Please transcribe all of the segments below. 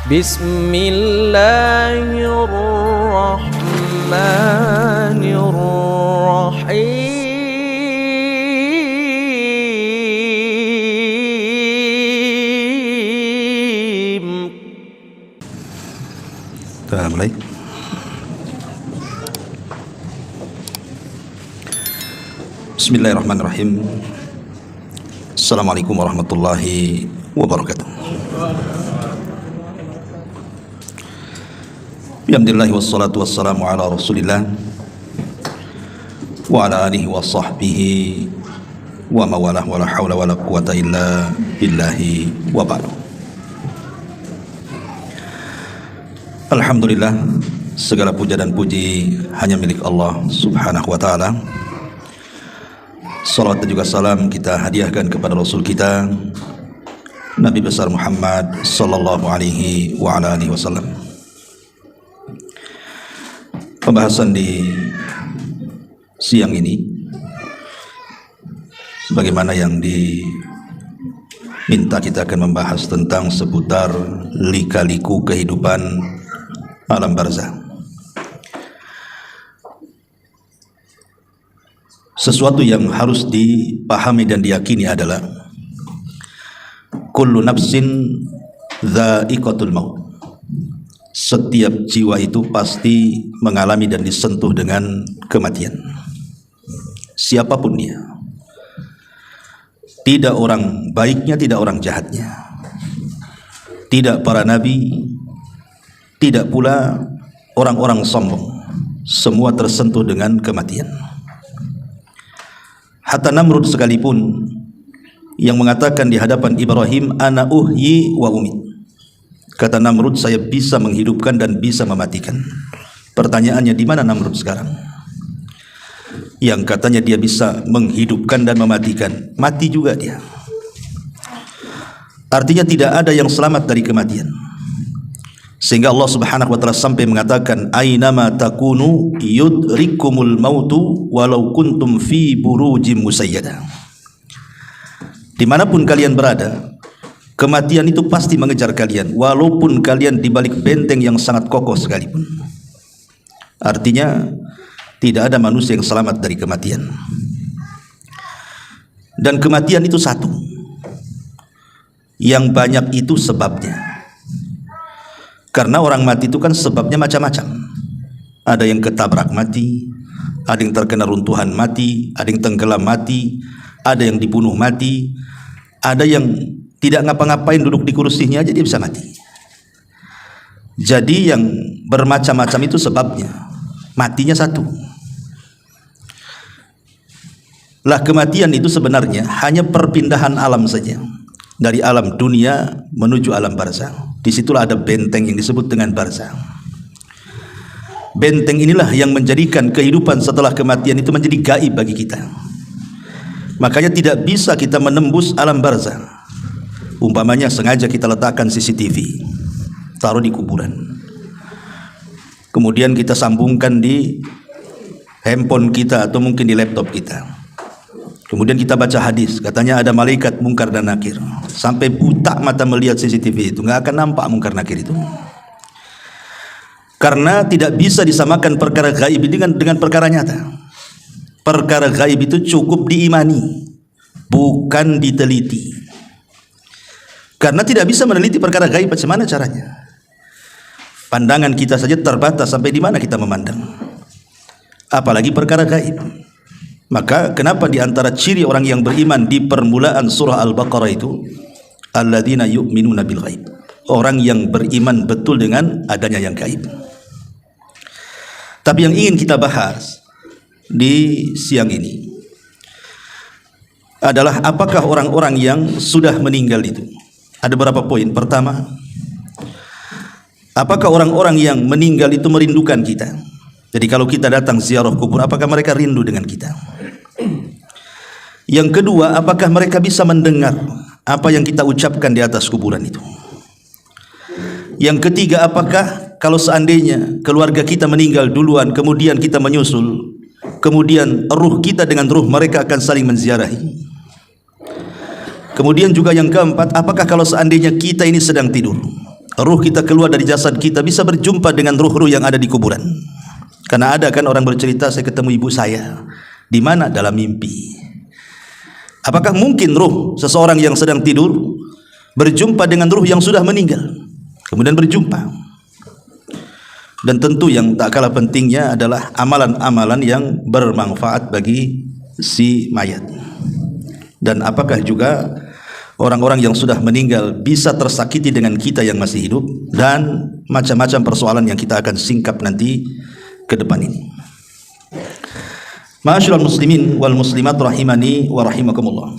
Bismillahirrahmanirrahim. Kita mulai. Bismillahirrahmanirrahim. Assalamualaikum warahmatullahi wabarakatuh. Alhamdulillah wassalatu wassalamu ala Rasulillah wa ala alihi wa sahbihi wa mawalah wa la hawla wa la quwata illa billahi wa ba'du. Alhamdulillah, segala puja dan puji hanya milik Allah Subhanahu wa ta'ala. Salawat dan juga salam kita hadiahkan kepada Rasul kita Nabi besar Muhammad sallallahu alaihi wa ala alihi wasallam. Pembahasan di siang ini sebagaimana yang diminta, kita akan membahas tentang seputar lika-liku kehidupan alam barzakh. Sesuatu yang harus dipahami dan diyakini adalah kullu nafsin dha'iqatul maut. Setiap jiwa itu pasti mengalami dan disentuh dengan kematian, siapapun dia. Tidak orang baiknya, tidak orang jahatnya, tidak para nabi, tidak pula orang-orang sombong. Semua tersentuh dengan kematian. Hatta Namrud sekalipun yang mengatakan di hadapan Ibrahim, ana uhyi wa umit. Kata Namrud, saya bisa menghidupkan dan bisa mematikan. Pertanyaannya, di mana Namrud sekarang? Yang katanya dia bisa menghidupkan dan mematikan, mati juga dia. Artinya tidak ada yang selamat dari kematian. Sehingga Allah Subhanahu wa ta'ala sampai mengatakan, ainama takunu yudrikumul mautu walau kuntum fi burujim musayyadah. Dimanapun kalian berada, kematian itu pasti mengejar kalian, walaupun kalian di balik benteng yang sangat kokoh sekalipun. Artinya tidak ada manusia yang selamat dari kematian. Dan kematian itu satu, yang banyak itu sebabnya. Karena orang mati itu kan sebabnya macam-macam. Ada yang ketabrak mati, ada yang terkena runtuhan mati, ada yang tenggelam mati, ada yang dibunuh mati, ada yang tidak ngapa-ngapain, duduk di kursinya aja dia bisa mati. Jadi yang bermacam-macam itu sebabnya, matinya satu. Lah kematian itu sebenarnya hanya perpindahan alam saja, dari alam dunia menuju alam barzakh. Disitulah ada benteng yang disebut dengan barzakh. Benteng inilah yang menjadikan kehidupan setelah kematian itu menjadi gaib bagi kita. Makanya tidak bisa kita menembus alam barzakh. Umpamanya sengaja kita letakkan CCTV, taruh di kuburan, kemudian kita sambungkan di handphone kita atau mungkin di laptop kita. Kemudian kita baca hadis, katanya ada malaikat mungkar dan nakir. Sampai buta mata melihat CCTV itu, nggak akan nampak mungkar nakir itu. Karena tidak bisa disamakan perkara gaib dengan perkara nyata. Perkara gaib itu cukup diimani, bukan diteliti. Karena tidak bisa meneliti perkara gaib, bagaimana caranya? Pandangan kita saja terbatas, sampai di mana kita memandang, apalagi perkara gaib. Maka kenapa di antara ciri orang yang beriman di permulaan surah Al-Baqarah itu, alladzina yu'minuna bil ghaib, orang yang beriman betul dengan adanya yang gaib. Tapi yang ingin kita bahas di siang ini adalah apakah orang-orang yang sudah meninggal itu. Ada beberapa poin. Pertama, apakah orang-orang yang meninggal itu merindukan kita? Jadi kalau kita datang ziarah kubur, apakah mereka rindu dengan kita? Yang kedua, apakah mereka bisa mendengar apa yang kita ucapkan di atas kuburan itu? Yang ketiga, apakah kalau seandainya keluarga kita meninggal duluan, kemudian kita menyusul, kemudian ruh kita dengan ruh mereka akan saling menziarahi? Kemudian juga yang keempat, apakah kalau seandainya kita ini sedang tidur, ruh kita keluar dari jasad kita bisa berjumpa dengan ruh-ruh yang ada di kuburan. Karena ada kan orang bercerita, saya ketemu ibu saya. Di mana? Dalam mimpi. Apakah mungkin ruh seseorang yang sedang tidur berjumpa dengan ruh yang sudah meninggal, kemudian berjumpa? Dan tentu yang tak kalah pentingnya adalah amalan-amalan yang bermanfaat bagi si mayat. Dan apakah juga orang-orang yang sudah meninggal bisa tersakiti dengan kita yang masih hidup, dan macam-macam persoalan yang kita akan singkap nanti ke depan ini. Ma'asyiral muslimin wal muslimat rahimani wa rahimakumullah.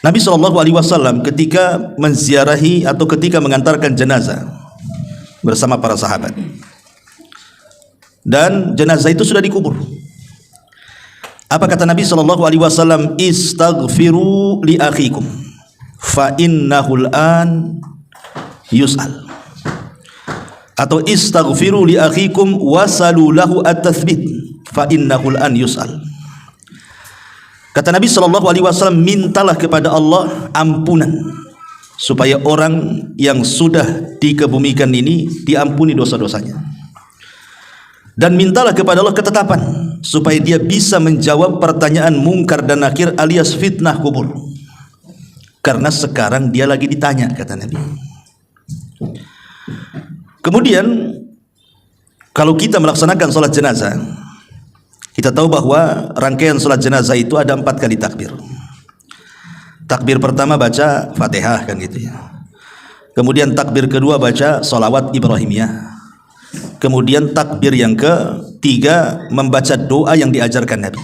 Nabi SAW ketika menziarahi atau ketika mengantarkan jenazah bersama para sahabat, dan jenazah itu sudah dikubur, apa kata Nabi SAW? Istaghfiru li akhikum fa innahul an yus'al. Atau istaghfiru li akhikum wasalu lahu at-tathbit fa innahul an yus'al. Kata Nabi SAW, mintalah kepada Allah ampunan supaya orang yang sudah dikebumikan ini diampuni dosa-dosanya. Dan mintalah kepada Allah ketetapan supaya dia bisa menjawab pertanyaan mungkar dan nakir alias fitnah kubur. Karena sekarang dia lagi ditanya, kata Nabi. Kemudian kalau kita melaksanakan sholat jenazah, kita tahu bahwa rangkaian sholat jenazah itu ada 4 kali takbir. Takbir pertama baca Fatihah, kan gitu ya. Kemudian takbir kedua baca sholawat Ibrahimiyah. Kemudian takbir yang ketiga membaca doa yang diajarkan Nabi.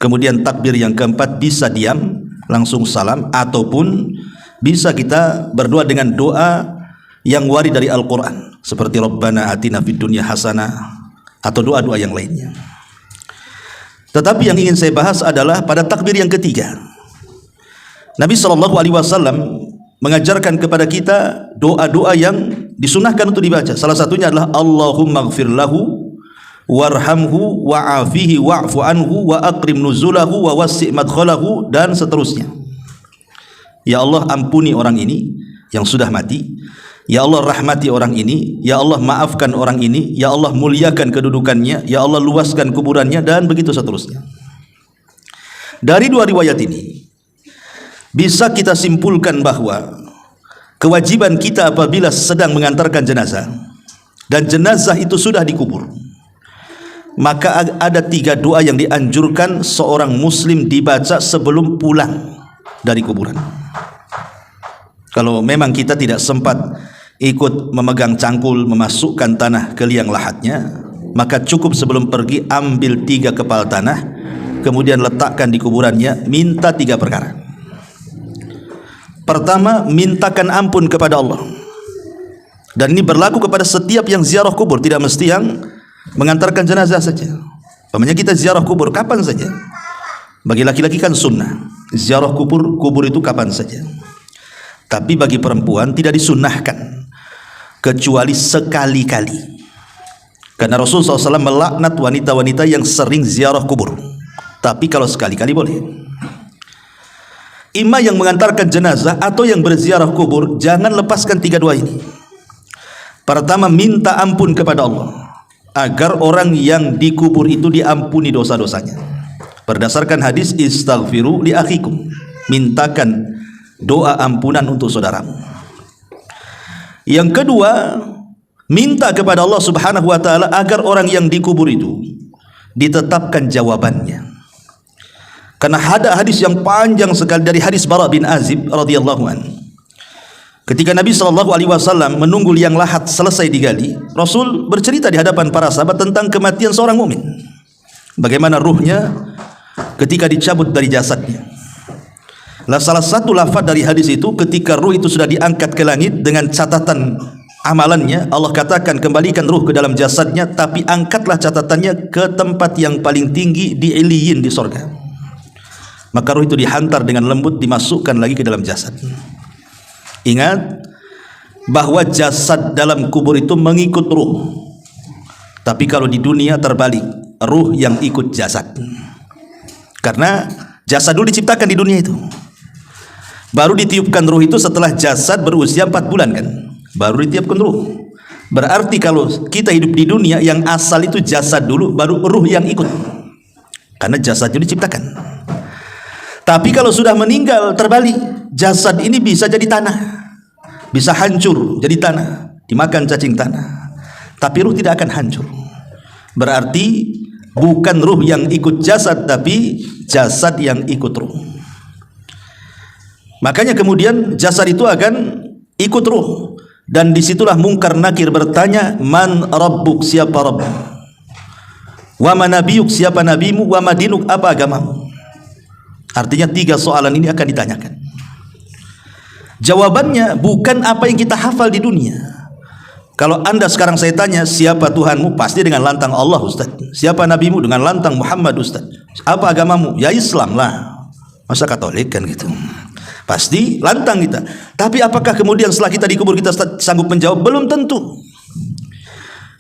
Kemudian takbir yang keempat bisa diam langsung salam, ataupun bisa kita berdoa dengan doa yang warid dari Al-Quran seperti Rabbana atina fid dunya hasanah atau doa-doa yang lainnya. Tetapi yang ingin saya bahas adalah pada takbir yang ketiga, Nabi SAW mengajarkan kepada kita doa-doa yang disunahkan untuk dibaca. Salah satunya adalah Allahumma gfir lahu warhamhu wa'afihi wa'fu anhu wa akrim nuzulahu wa wasi' madkhalahu, dan seterusnya. Ya Allah, ampuni orang ini yang sudah mati. Ya Allah, rahmati orang ini. Ya Allah, maafkan orang ini. Ya Allah, muliakan kedudukannya. Ya Allah, luaskan kuburannya, dan begitu seterusnya. Dari 2 riwayat ini bisa kita simpulkan bahwa kewajiban kita apabila sedang mengantarkan jenazah dan jenazah itu sudah dikubur, maka ada 3 doa yang dianjurkan seorang muslim dibaca sebelum pulang dari kuburan. Kalau memang kita tidak sempat ikut memegang cangkul memasukkan tanah ke liang lahatnya, maka cukup sebelum pergi ambil 3 kepal tanah, kemudian letakkan di kuburannya, minta 3 perkara. Pertama, mintakan ampun kepada Allah. Dan ini berlaku kepada setiap yang ziarah kubur, tidak mesti yang mengantarkan jenazah saja. Pamannya kita ziarah kubur kapan saja. Bagi laki-laki kan sunnah, ziarah kubur itu kapan saja. Tapi bagi perempuan tidak disunnahkan kecuali sekali-kali. Karena Rasulullah SAW melaknat wanita-wanita yang sering ziarah kubur. Tapi kalau sekali-kali boleh. Imam yang mengantarkan jenazah atau yang berziarah kubur, jangan lepaskan 3 doa ini. Pertama, minta ampun kepada Allah agar orang yang dikubur itu diampuni dosa-dosanya. Berdasarkan hadis istaghfiru li akhikum, mintakan doa ampunan untuk saudaramu. Yang kedua, minta kepada Allah Subhanahu wa taala agar orang yang dikubur itu ditetapkan jawabannya. Karena ada hadis yang panjang sekali dari hadis Bara bin Azib radhiyallahu anhu. Ketika Nabi SAW menunggu liang lahat selesai digali, Rasul bercerita di hadapan para sahabat tentang kematian seorang mukmin. Bagaimana ruhnya ketika dicabut dari jasadnya. Nah, salah satu lafaz dari hadis itu, ketika ruh itu sudah diangkat ke langit dengan catatan amalannya, Allah katakan kembalikan ruh ke dalam jasadnya, tapi angkatlah catatannya ke tempat yang paling tinggi di Iliyin, di sorga. Maka ruh itu dihantar dengan lembut, dimasukkan lagi ke dalam jasad. Ingat bahwa jasad dalam kubur itu mengikut ruh. Tapi kalau di dunia terbalik, ruh yang ikut jasad. Karena jasad dulu diciptakan di dunia itu. Baru ditiupkan ruh itu setelah jasad berusia 4 bulan kan, baru ditiupkan ruh. Berarti kalau kita hidup di dunia, yang asal itu jasad dulu, baru ruh yang ikut, karena jasad itu diciptakan. Tapi kalau sudah meninggal terbalik, jasad ini bisa jadi tanah, bisa hancur jadi tanah, dimakan cacing tanah, tapi ruh tidak akan hancur. Berarti bukan ruh yang ikut jasad, tapi jasad yang ikut ruh. Makanya kemudian jasad itu akan ikut ruh. Dan disitulah Munkar Nakir bertanya, man rabbuk, siapa Rabb? Wa ma nabiyuk, siapa nabimu? Wa ma dinuk, apa agamamu? Artinya 3 soalan ini akan ditanyakan. Jawabannya bukan apa yang kita hafal di dunia. Kalau anda sekarang saya tanya, siapa Tuhanmu? Pasti dengan lantang Allah, Ustaz. Siapa nabimu? Dengan lantang Muhammad, Ustaz. Apa agamamu? Ya Islam lah. Masa Katolik kan gitu? Pasti lantang kita. Tapi apakah kemudian setelah kita dikubur kita sanggup menjawab? Belum tentu.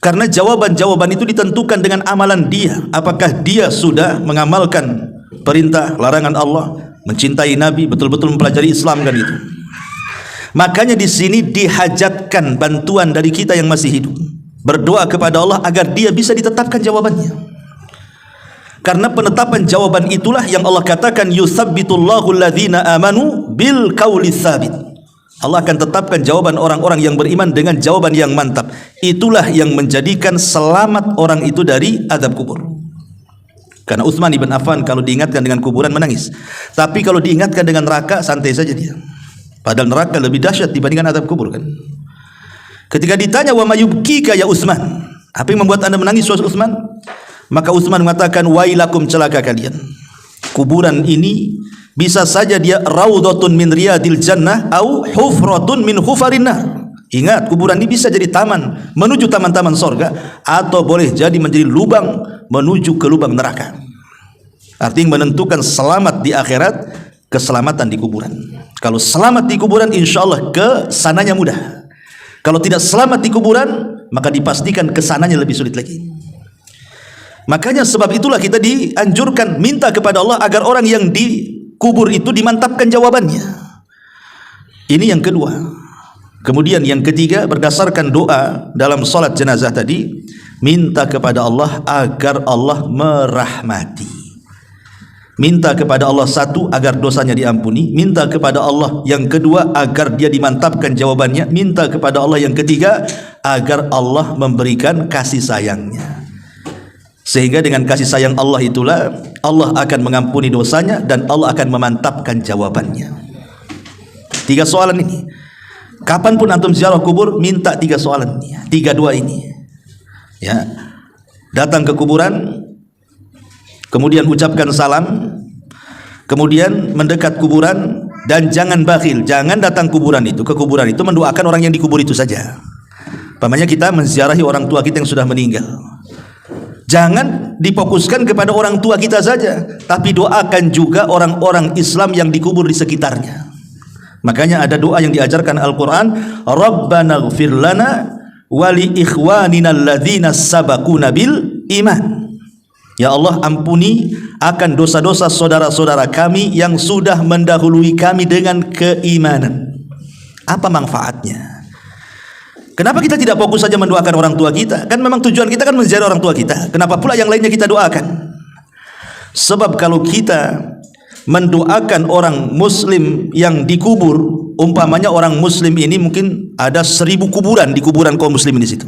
Karena jawaban-jawaban itu ditentukan dengan amalan dia. Apakah dia sudah mengamalkan perintah larangan Allah, mencintai Nabi, betul-betul mempelajari Islam kan itu. Makanya di sini dihajatkan bantuan dari kita yang masih hidup. Berdoa kepada Allah agar dia bisa ditetapkan jawabannya. Karena penetapan jawaban itulah yang Allah katakan, yusabbitullahu alladhina amanu bil qauli tsabit. Allah akan tetapkan jawaban orang-orang yang beriman dengan jawaban yang mantap. Itulah yang menjadikan selamat orang itu dari azab kubur. Karena Utsman ibn Affan kalau diingatkan dengan kuburan menangis. Tapi kalau diingatkan dengan neraka santai saja dia. Padahal neraka lebih dahsyat dibandingkan azab kubur kan. Ketika ditanya, wa mayubkika ya Utsman, apa yang membuat anda menangis wahai Utsman? Maka Utsman mengatakan, wailakum, celaka kalian. Kuburan ini bisa saja dia raudhatun min riyadil jannah au hufratun min hufarin nar. Ingat, kuburan ini bisa jadi taman menuju taman-taman sorga, atau boleh jadi menjadi lubang menuju ke lubang neraka. Artinya menentukan selamat di akhirat, keselamatan di kuburan. Kalau selamat di kuburan, insya Allah kesananya mudah. Kalau tidak selamat di kuburan, maka dipastikan kesananya lebih sulit lagi. Makanya sebab itulah kita dianjurkan minta kepada Allah agar orang yang dikubur itu dimantapkan jawabannya. Ini yang kedua. Kemudian yang ketiga, berdasarkan doa dalam salat jenazah tadi, minta kepada Allah agar Allah merahmati. Minta kepada Allah satu, agar dosanya diampuni. Minta kepada Allah yang kedua, agar dia dimantapkan jawabannya. Minta kepada Allah yang ketiga, agar Allah memberikan kasih sayangnya. Sehingga dengan kasih sayang Allah itulah Allah akan mengampuni dosanya dan Allah akan memantapkan jawabannya. 3 soalan ini. Kapanpun antum ziarah kubur, minta 3 soalan ini, 3 doa ini. Ya. Datang ke kuburan, kemudian ucapkan salam, kemudian mendekat kuburan, dan jangan bakhil, jangan datang ke kuburan itu mendoakan orang yang dikubur itu saja. Pamannya kita menziarahi orang tua kita yang sudah meninggal. Jangan difokuskan kepada orang tua kita saja, tapi doakan juga orang-orang Islam yang dikubur di sekitarnya. Makanya ada doa yang diajarkan Al-Quran, Rabbana ighfir lana wa li ikhwanina alladhina sabaquna bil iman. Ya Allah, ampuni akan dosa-dosa saudara-saudara kami yang sudah mendahului kami dengan keimanan. Apa manfaatnya? Kenapa kita tidak fokus saja mendoakan orang tua kita? Kan memang tujuan kita kan menziarah orang tua kita. Kenapa pula yang lainnya kita doakan? Sebab kalau kita mendoakan orang muslim yang dikubur, umpamanya orang muslim ini mungkin ada 1000 kuburan di kuburan kaum muslimin di situ.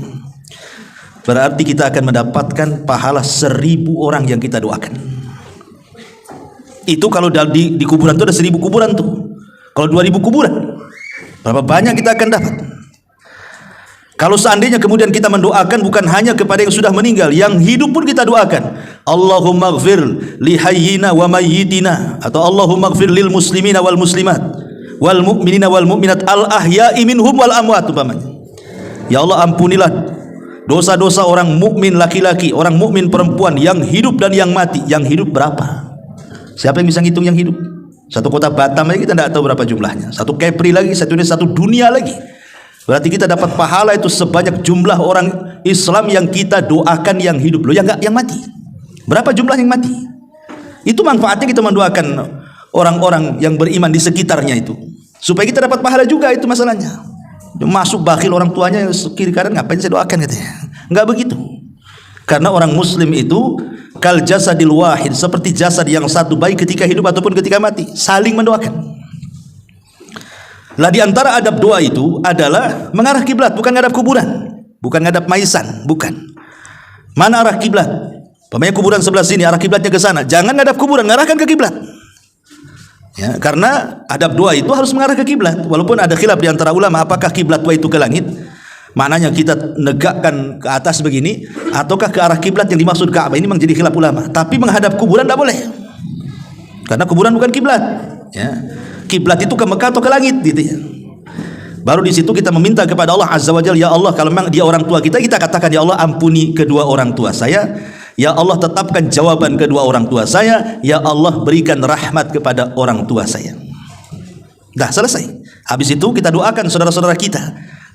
Berarti kita akan mendapatkan pahala 1000 orang yang kita doakan. Itu kalau di kuburan itu ada 1000 kuburan tuh. Kalau 2000 kuburan, berapa banyak kita akan dapat? Kalau seandainya kemudian kita mendoakan bukan hanya kepada yang sudah meninggal, yang hidup pun kita doakan. Allahumma ighfir li hayyina wa mayyitina, atau Allahumma ighfir lil muslimina wal muslimat wal mu'minina wal mu'minat al ahya'i minhum wal amwat, umpamanya. Ya Allah, ampunilah dosa-dosa orang mukmin laki-laki, orang mukmin perempuan yang hidup dan yang mati. Yang hidup berapa? Siapa yang bisa ngitung yang hidup? Satu kota Batam aja kita tidak tahu berapa jumlahnya. Satu Kepri lagi, satu dunia lagi. Berarti kita dapat pahala itu sebanyak jumlah orang Islam yang kita doakan yang hidup, loh, yang mati. Berapa jumlah yang mati? Itu manfaatnya kita mendoakan orang-orang yang beriman di sekitarnya itu. supaya kita dapat pahala juga. Itu masalahnya. Masuk bakhil orang tuanya kiri kanan, ngapain saya doakan katanya. Enggak begitu. Karena orang muslim itu kal jasadil wahid, seperti jasad yang satu, baik ketika hidup ataupun ketika mati, saling mendoakan. Lah di antara adab doa itu adalah mengarah kiblat, bukan ngadap kuburan, bukan ngadap maisan, bukan. Mana arah kiblat? Pemain kuburan sebelah sini, arah kiblatnya ke sana. Jangan ngadap kuburan, ngarahkan ke kiblat. Ya, karena adab doa itu harus mengarah ke kiblat. Walaupun ada khilaf di antara ulama apakah kiblat doa itu ke langit, maknanya kita negakkan ke atas begini, ataukah ke arah kiblat yang dimaksud Ka'bah. Ini memang jadi khilaf ulama. Tapi menghadap kuburan tidak boleh, karena kuburan bukan kiblat. Ya, kiblat itu ke Mekah atau ke langit, gitu ya. Baru di situ kita meminta kepada Allah Azza wa Jalla, ya Allah, kalau memang dia orang tua kita, kita katakan, ya Allah, ampuni kedua orang tua saya. Ya Allah, tetapkan jawaban kedua orang tua saya. Ya Allah, berikan rahmat kepada orang tua saya. Dah selesai. Habis itu kita doakan saudara-saudara kita.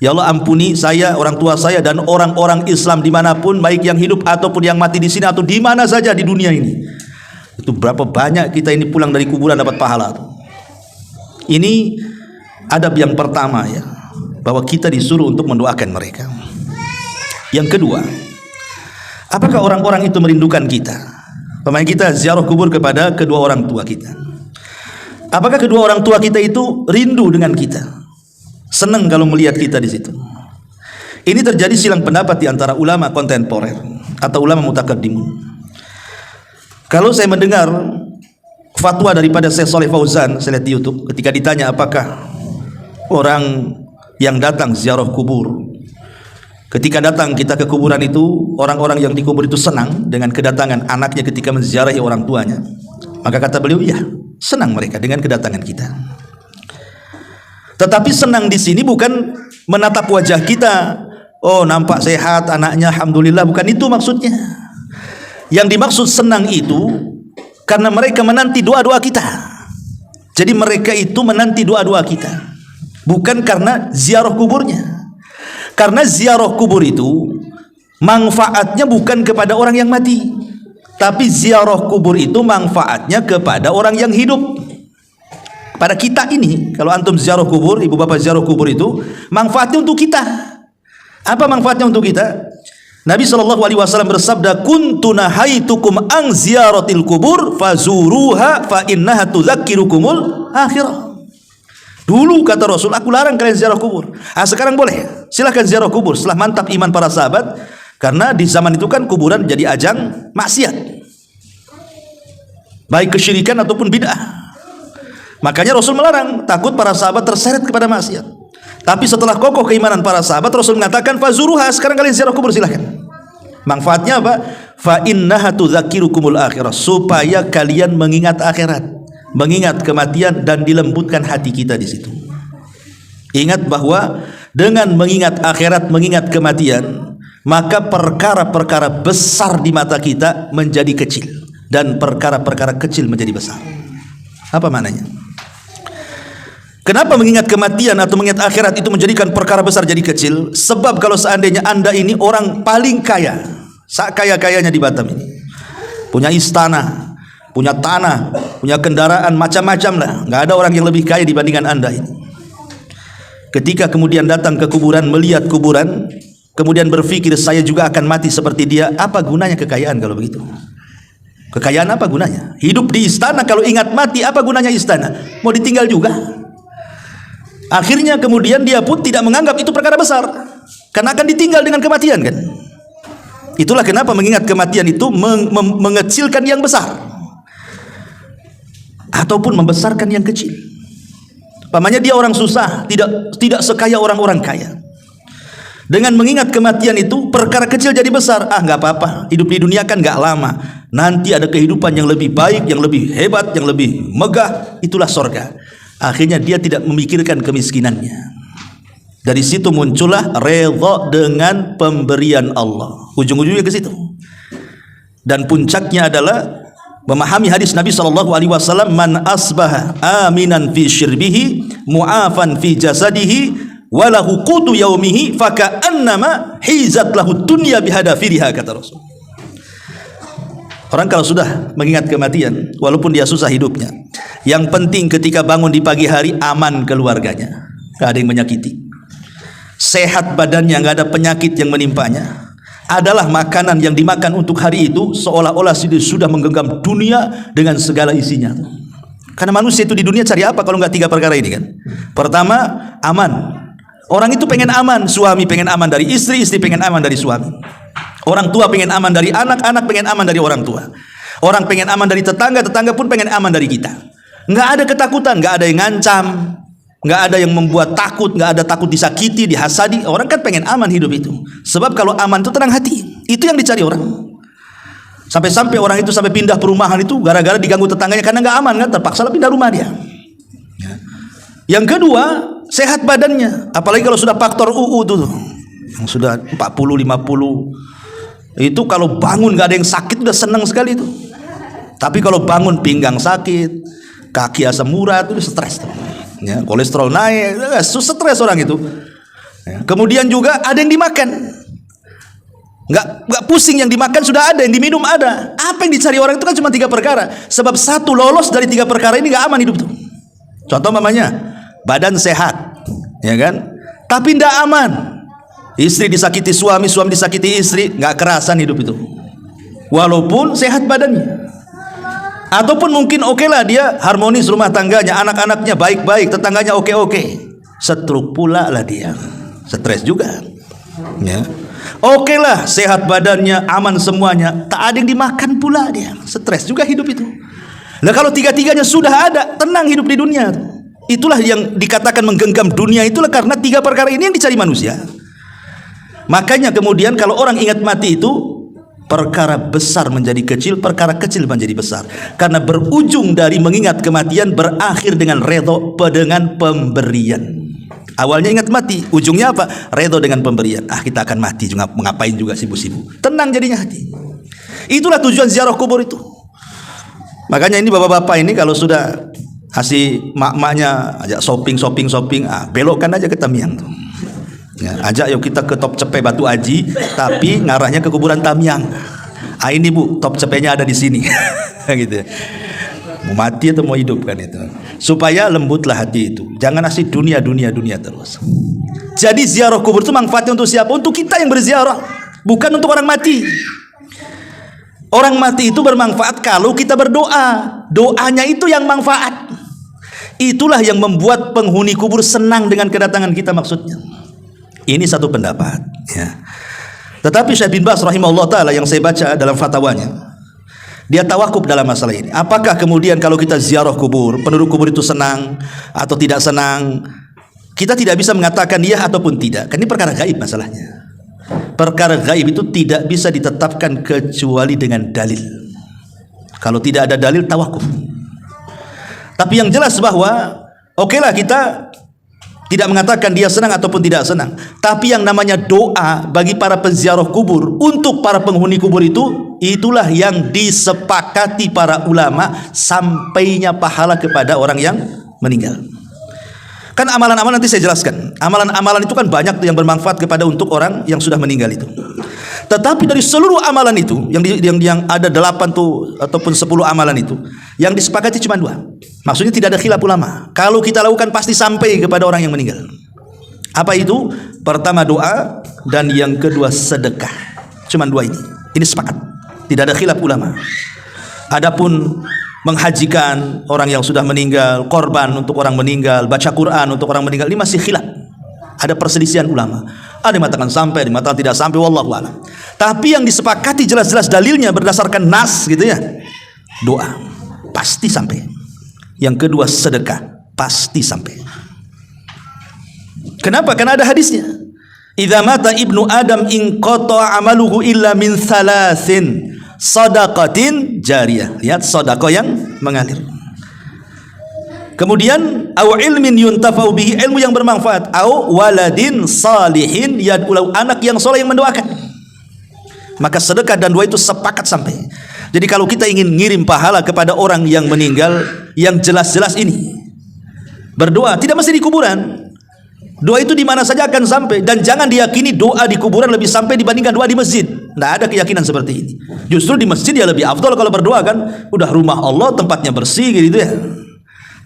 Ya Allah, ampuni saya, orang tua saya, dan orang-orang Islam dimanapun, baik yang hidup ataupun yang mati di sini atau di mana saja di dunia ini. Itu berapa banyak kita ini pulang dari kuburan dapat pahala. Ini adab yang pertama, ya, bahwa kita disuruh untuk mendoakan mereka. Yang kedua, apakah orang-orang itu merindukan kita? Pemain kita ziarah kubur kepada kedua orang tua kita. Apakah kedua orang tua kita itu rindu dengan kita? Senang kalau melihat kita di situ? Ini terjadi silang pendapat di antara ulama kontemporer atau ulama mutakaddimun. Kalau saya mendengar fatwa daripada Syekh Shalih Fauzan, saya lihat di YouTube, ketika ditanya apakah orang yang datang ziarah kubur, ketika datang kita ke kuburan itu, orang-orang yang dikubur itu senang dengan kedatangan anaknya ketika menziarahi orang tuanya, maka kata beliau, iya, senang mereka dengan kedatangan kita. Tetapi senang di sini bukan menatap wajah kita, oh nampak sehat anaknya, alhamdulillah, bukan itu maksudnya. Yang dimaksud senang itu karena mereka menanti doa-doa kita. Jadi mereka itu menanti doa-doa kita, bukan karena ziarah kuburnya. Karena ziarah kubur itu manfaatnya bukan kepada orang yang mati, tapi ziarah kubur itu manfaatnya kepada orang yang hidup. Pada kita ini, kalau antum ziarah kubur, ibu bapak ziarah kubur itu manfaatnya untuk kita. Apa manfaatnya untuk kita? Nabi SAW bersabda, kuntu nahaitukum an ziyaratil kubur fazuruha fa innaha tudzakirukumul akhirah. Dulu kata Rasul, aku larang kalian ziarah kubur. Sekarang boleh, silahkan ziarah kubur setelah mantap iman para sahabat. Karena di zaman itu kan kuburan jadi ajang maksiat, baik kesyirikan ataupun bid'ah. Makanya Rasul melarang, takut para sahabat terseret kepada maksiat. Tapi setelah kokoh keimanan para sahabat, Rasul mengatakan fazuruha, sekarang kalian ziarah kubur silahkan. Manfaatnya apa? Fa innaha tudzakirukumul akhirah, supaya kalian mengingat akhirat, mengingat kematian, dan dilembutkan hati kita di situ. Ingat bahwa dengan mengingat akhirat, mengingat kematian, maka perkara-perkara besar di mata kita menjadi kecil, dan perkara-perkara kecil menjadi besar. Apa maknanya? Kenapa mengingat kematian atau mengingat akhirat itu menjadikan perkara besar jadi kecil? Sebab kalau seandainya anda ini orang paling kaya, sakaya-kayanya di Batam ini, punya istana, punya tanah, punya kendaraan, macam-macam lah, nggak ada orang yang lebih kaya dibandingkan anda ini. Ketika kemudian datang ke kuburan, melihat kuburan, kemudian berpikir saya juga akan mati seperti dia, apa gunanya kekayaan kalau begitu? Kekayaan apa gunanya? Hidup di istana kalau ingat mati, apa gunanya istana? Mau ditinggal juga. Akhirnya kemudian dia pun tidak menganggap itu perkara besar, karena akan ditinggal dengan kematian kan. Itulah kenapa mengingat kematian itu mengecilkan yang besar ataupun membesarkan yang kecil. Pamannya dia orang susah, tidak sekaya orang-orang kaya. Dengan mengingat kematian itu perkara kecil jadi besar. Nggak apa-apa, hidup di dunia kan nggak lama, nanti ada kehidupan yang lebih baik, yang lebih hebat, yang lebih megah, itulah sorga. Akhirnya dia tidak memikirkan kemiskinannya. Dari situ muncullah redha dengan pemberian Allah. Ujung-ujungnya ke situ. Dan puncaknya adalah memahami hadis Nabi SAW, man asbaha aminan fi syirbihi mu'afan fi jasadihi walahu qutu yaumihi faka'annama hizat lahu dunya bihadafiriha, kata Rasul. Orang kalau sudah mengingat kematian, walaupun dia susah hidupnya, yang penting ketika bangun di pagi hari aman keluarganya, gak ada yang menyakiti, sehat badannya, gak ada penyakit yang menimpanya, adalah makanan yang dimakan untuk hari itu seolah-olah sudah menggenggam dunia dengan segala isinya. Karena manusia itu di dunia cari apa kalau nggak 3 perkara ini kan? Pertama, aman. Orang itu pengen aman, suami pengen aman dari istri, istri pengen aman dari suami. Orang tua pengen aman dari anak, anak pengen aman dari orang tua. Orang pengen aman dari tetangga, tetangga pun pengen aman dari kita. Nggak ada ketakutan, nggak ada yang ngancam, nggak ada yang membuat takut, nggak ada takut disakiti, dihasadi. Orang kan pengen aman hidup itu. Sebab kalau aman itu tenang hati. Itu yang dicari orang. Sampai-sampai orang itu sampai pindah perumahan itu gara-gara diganggu tetangganya karena nggak aman kan, terpaksa pindah rumah dia. Yang kedua, sehat badannya. Apalagi kalau sudah faktor UU tuh, yang sudah 40, 50. Itu kalau bangun gak ada yang sakit udah senang sekali itu. Tapi kalau bangun pinggang sakit, kaki asam urat, itu stres tuh. Ya, kolesterol naik, stres orang itu. Ya. Kemudian juga ada yang dimakan. Nggak pusing, yang dimakan sudah ada, yang diminum ada. Apa yang dicari orang itu kan cuma 3 perkara. Sebab satu lolos dari 3 perkara ini nggak aman hidup tuh. Contoh mamanya, badan sehat, ya kan? Tapi nggak aman. Istri disakiti suami, suami disakiti istri, nggak kerasan hidup itu. Walaupun sehat badannya. Ataupun mungkin oke lah dia harmonis rumah tangganya, anak-anaknya baik-baik, tetangganya oke-oke. Stroke pula lah dia, stres juga. Ya. Oke lah sehat badannya, aman semuanya, tak ada yang dimakan pula dia, stres juga hidup itu. Nah kalau 3-tiganya sudah ada, tenang hidup di dunia. Itulah yang dikatakan menggenggam dunia, itulah karena 3 perkara ini yang dicari manusia. Makanya kemudian kalau orang ingat mati itu, perkara besar menjadi kecil, perkara kecil menjadi besar. Karena berujung dari mengingat kematian berakhir dengan redho dengan pemberian. Awalnya ingat mati, ujungnya apa? Redho dengan pemberian. Kita akan mati juga, mengapain juga sibuk-sibuk. Tenang jadinya hati. Itulah tujuan ziarah kubur itu. Makanya ini bapak-bapak ini kalau sudah kasih mak-maknya ajak shopping, belokkan aja ke Tamiang tuh. Ya, ajak yuk kita ke Top Cepe Batu Aji, tapi ngarahnya ke kuburan Tamiang. Ini bu, Top Cepenya ada di sini. Gitu. Mau mati atau mau hidup kan itu. Supaya lembutlah hati itu. Jangan asih dunia terus. Jadi ziarah kubur itu manfaatnya untuk siapa? Untuk kita yang berziarah, bukan untuk orang mati. Orang mati itu bermanfaat kalau kita berdoa. Doanya itu yang manfaat. Itulah yang membuat penghuni kubur senang dengan kedatangan kita maksudnya. Ini satu pendapat, ya. Tetapi Syekh bin Baz rahimahullah ta'ala yang saya baca dalam fatwanya, dia tawakuf dalam masalah ini. Apakah kemudian kalau kita ziarah kubur, penduduk kubur itu senang atau tidak senang? Kita tidak bisa mengatakan iya ataupun tidak. Kan ini perkara gaib masalahnya. Perkara gaib itu tidak bisa ditetapkan kecuali dengan dalil. Kalau tidak ada dalil, tawakuf. Tapi yang jelas bahwa okelah kita tidak mengatakan dia senang ataupun tidak senang. Tapi yang namanya doa bagi para penziarah kubur, untuk para penghuni kubur itu, itulah yang disepakati para ulama sampainya pahala kepada orang yang meninggal. Kan amalan-amalan nanti saya jelaskan. Amalan-amalan itu kan banyak yang bermanfaat kepada untuk orang yang sudah meninggal itu. Tetapi dari seluruh amalan itu yang ada 8 tuh ataupun 10 amalan itu, yang disepakati cuma 2. Maksudnya tidak ada khilaf ulama. Kalau kita lakukan pasti sampai kepada orang yang meninggal. Apa itu? Pertama doa, dan yang kedua sedekah. Cuma 2 ini. Ini sepakat. Tidak ada khilaf ulama. Adapun menghajikan orang yang sudah meninggal, korban untuk orang meninggal, baca Quran untuk orang meninggal, ini masih khilaf. Ada perselisihan ulama. Ada yang mengatakan sampai, ada yang mengatakan tidak sampai, wallahu a'lam. Tapi yang disepakati jelas-jelas dalilnya berdasarkan nas gitu ya. Doa pasti sampai. Yang kedua sedekah pasti sampai. Kenapa? Karena ada hadisnya. Idza mata ibnu Adam in qata'a amaluhu illa min thalathin, sadaqatin jariyah. Lihat, sedekah yang mengalir. Kemudian au ilmin yuntafa'u bihi, ilmu yang bermanfaat, au waladin salihin yad'u, anak yang soleh yang mendoakan. Maka sedekah dan doa itu sepakat sampai. Jadi kalau kita ingin ngirim pahala kepada orang yang meninggal, yang jelas-jelas ini berdoa, tidak mesti di kuburan. Doa itu di mana saja akan sampai, dan jangan diyakini doa di kuburan lebih sampai dibandingkan doa di masjid. Tidak ada keyakinan seperti ini. Justru di masjid ya lebih afdal kalau berdoa kan. Udah rumah Allah, tempatnya bersih gitu ya.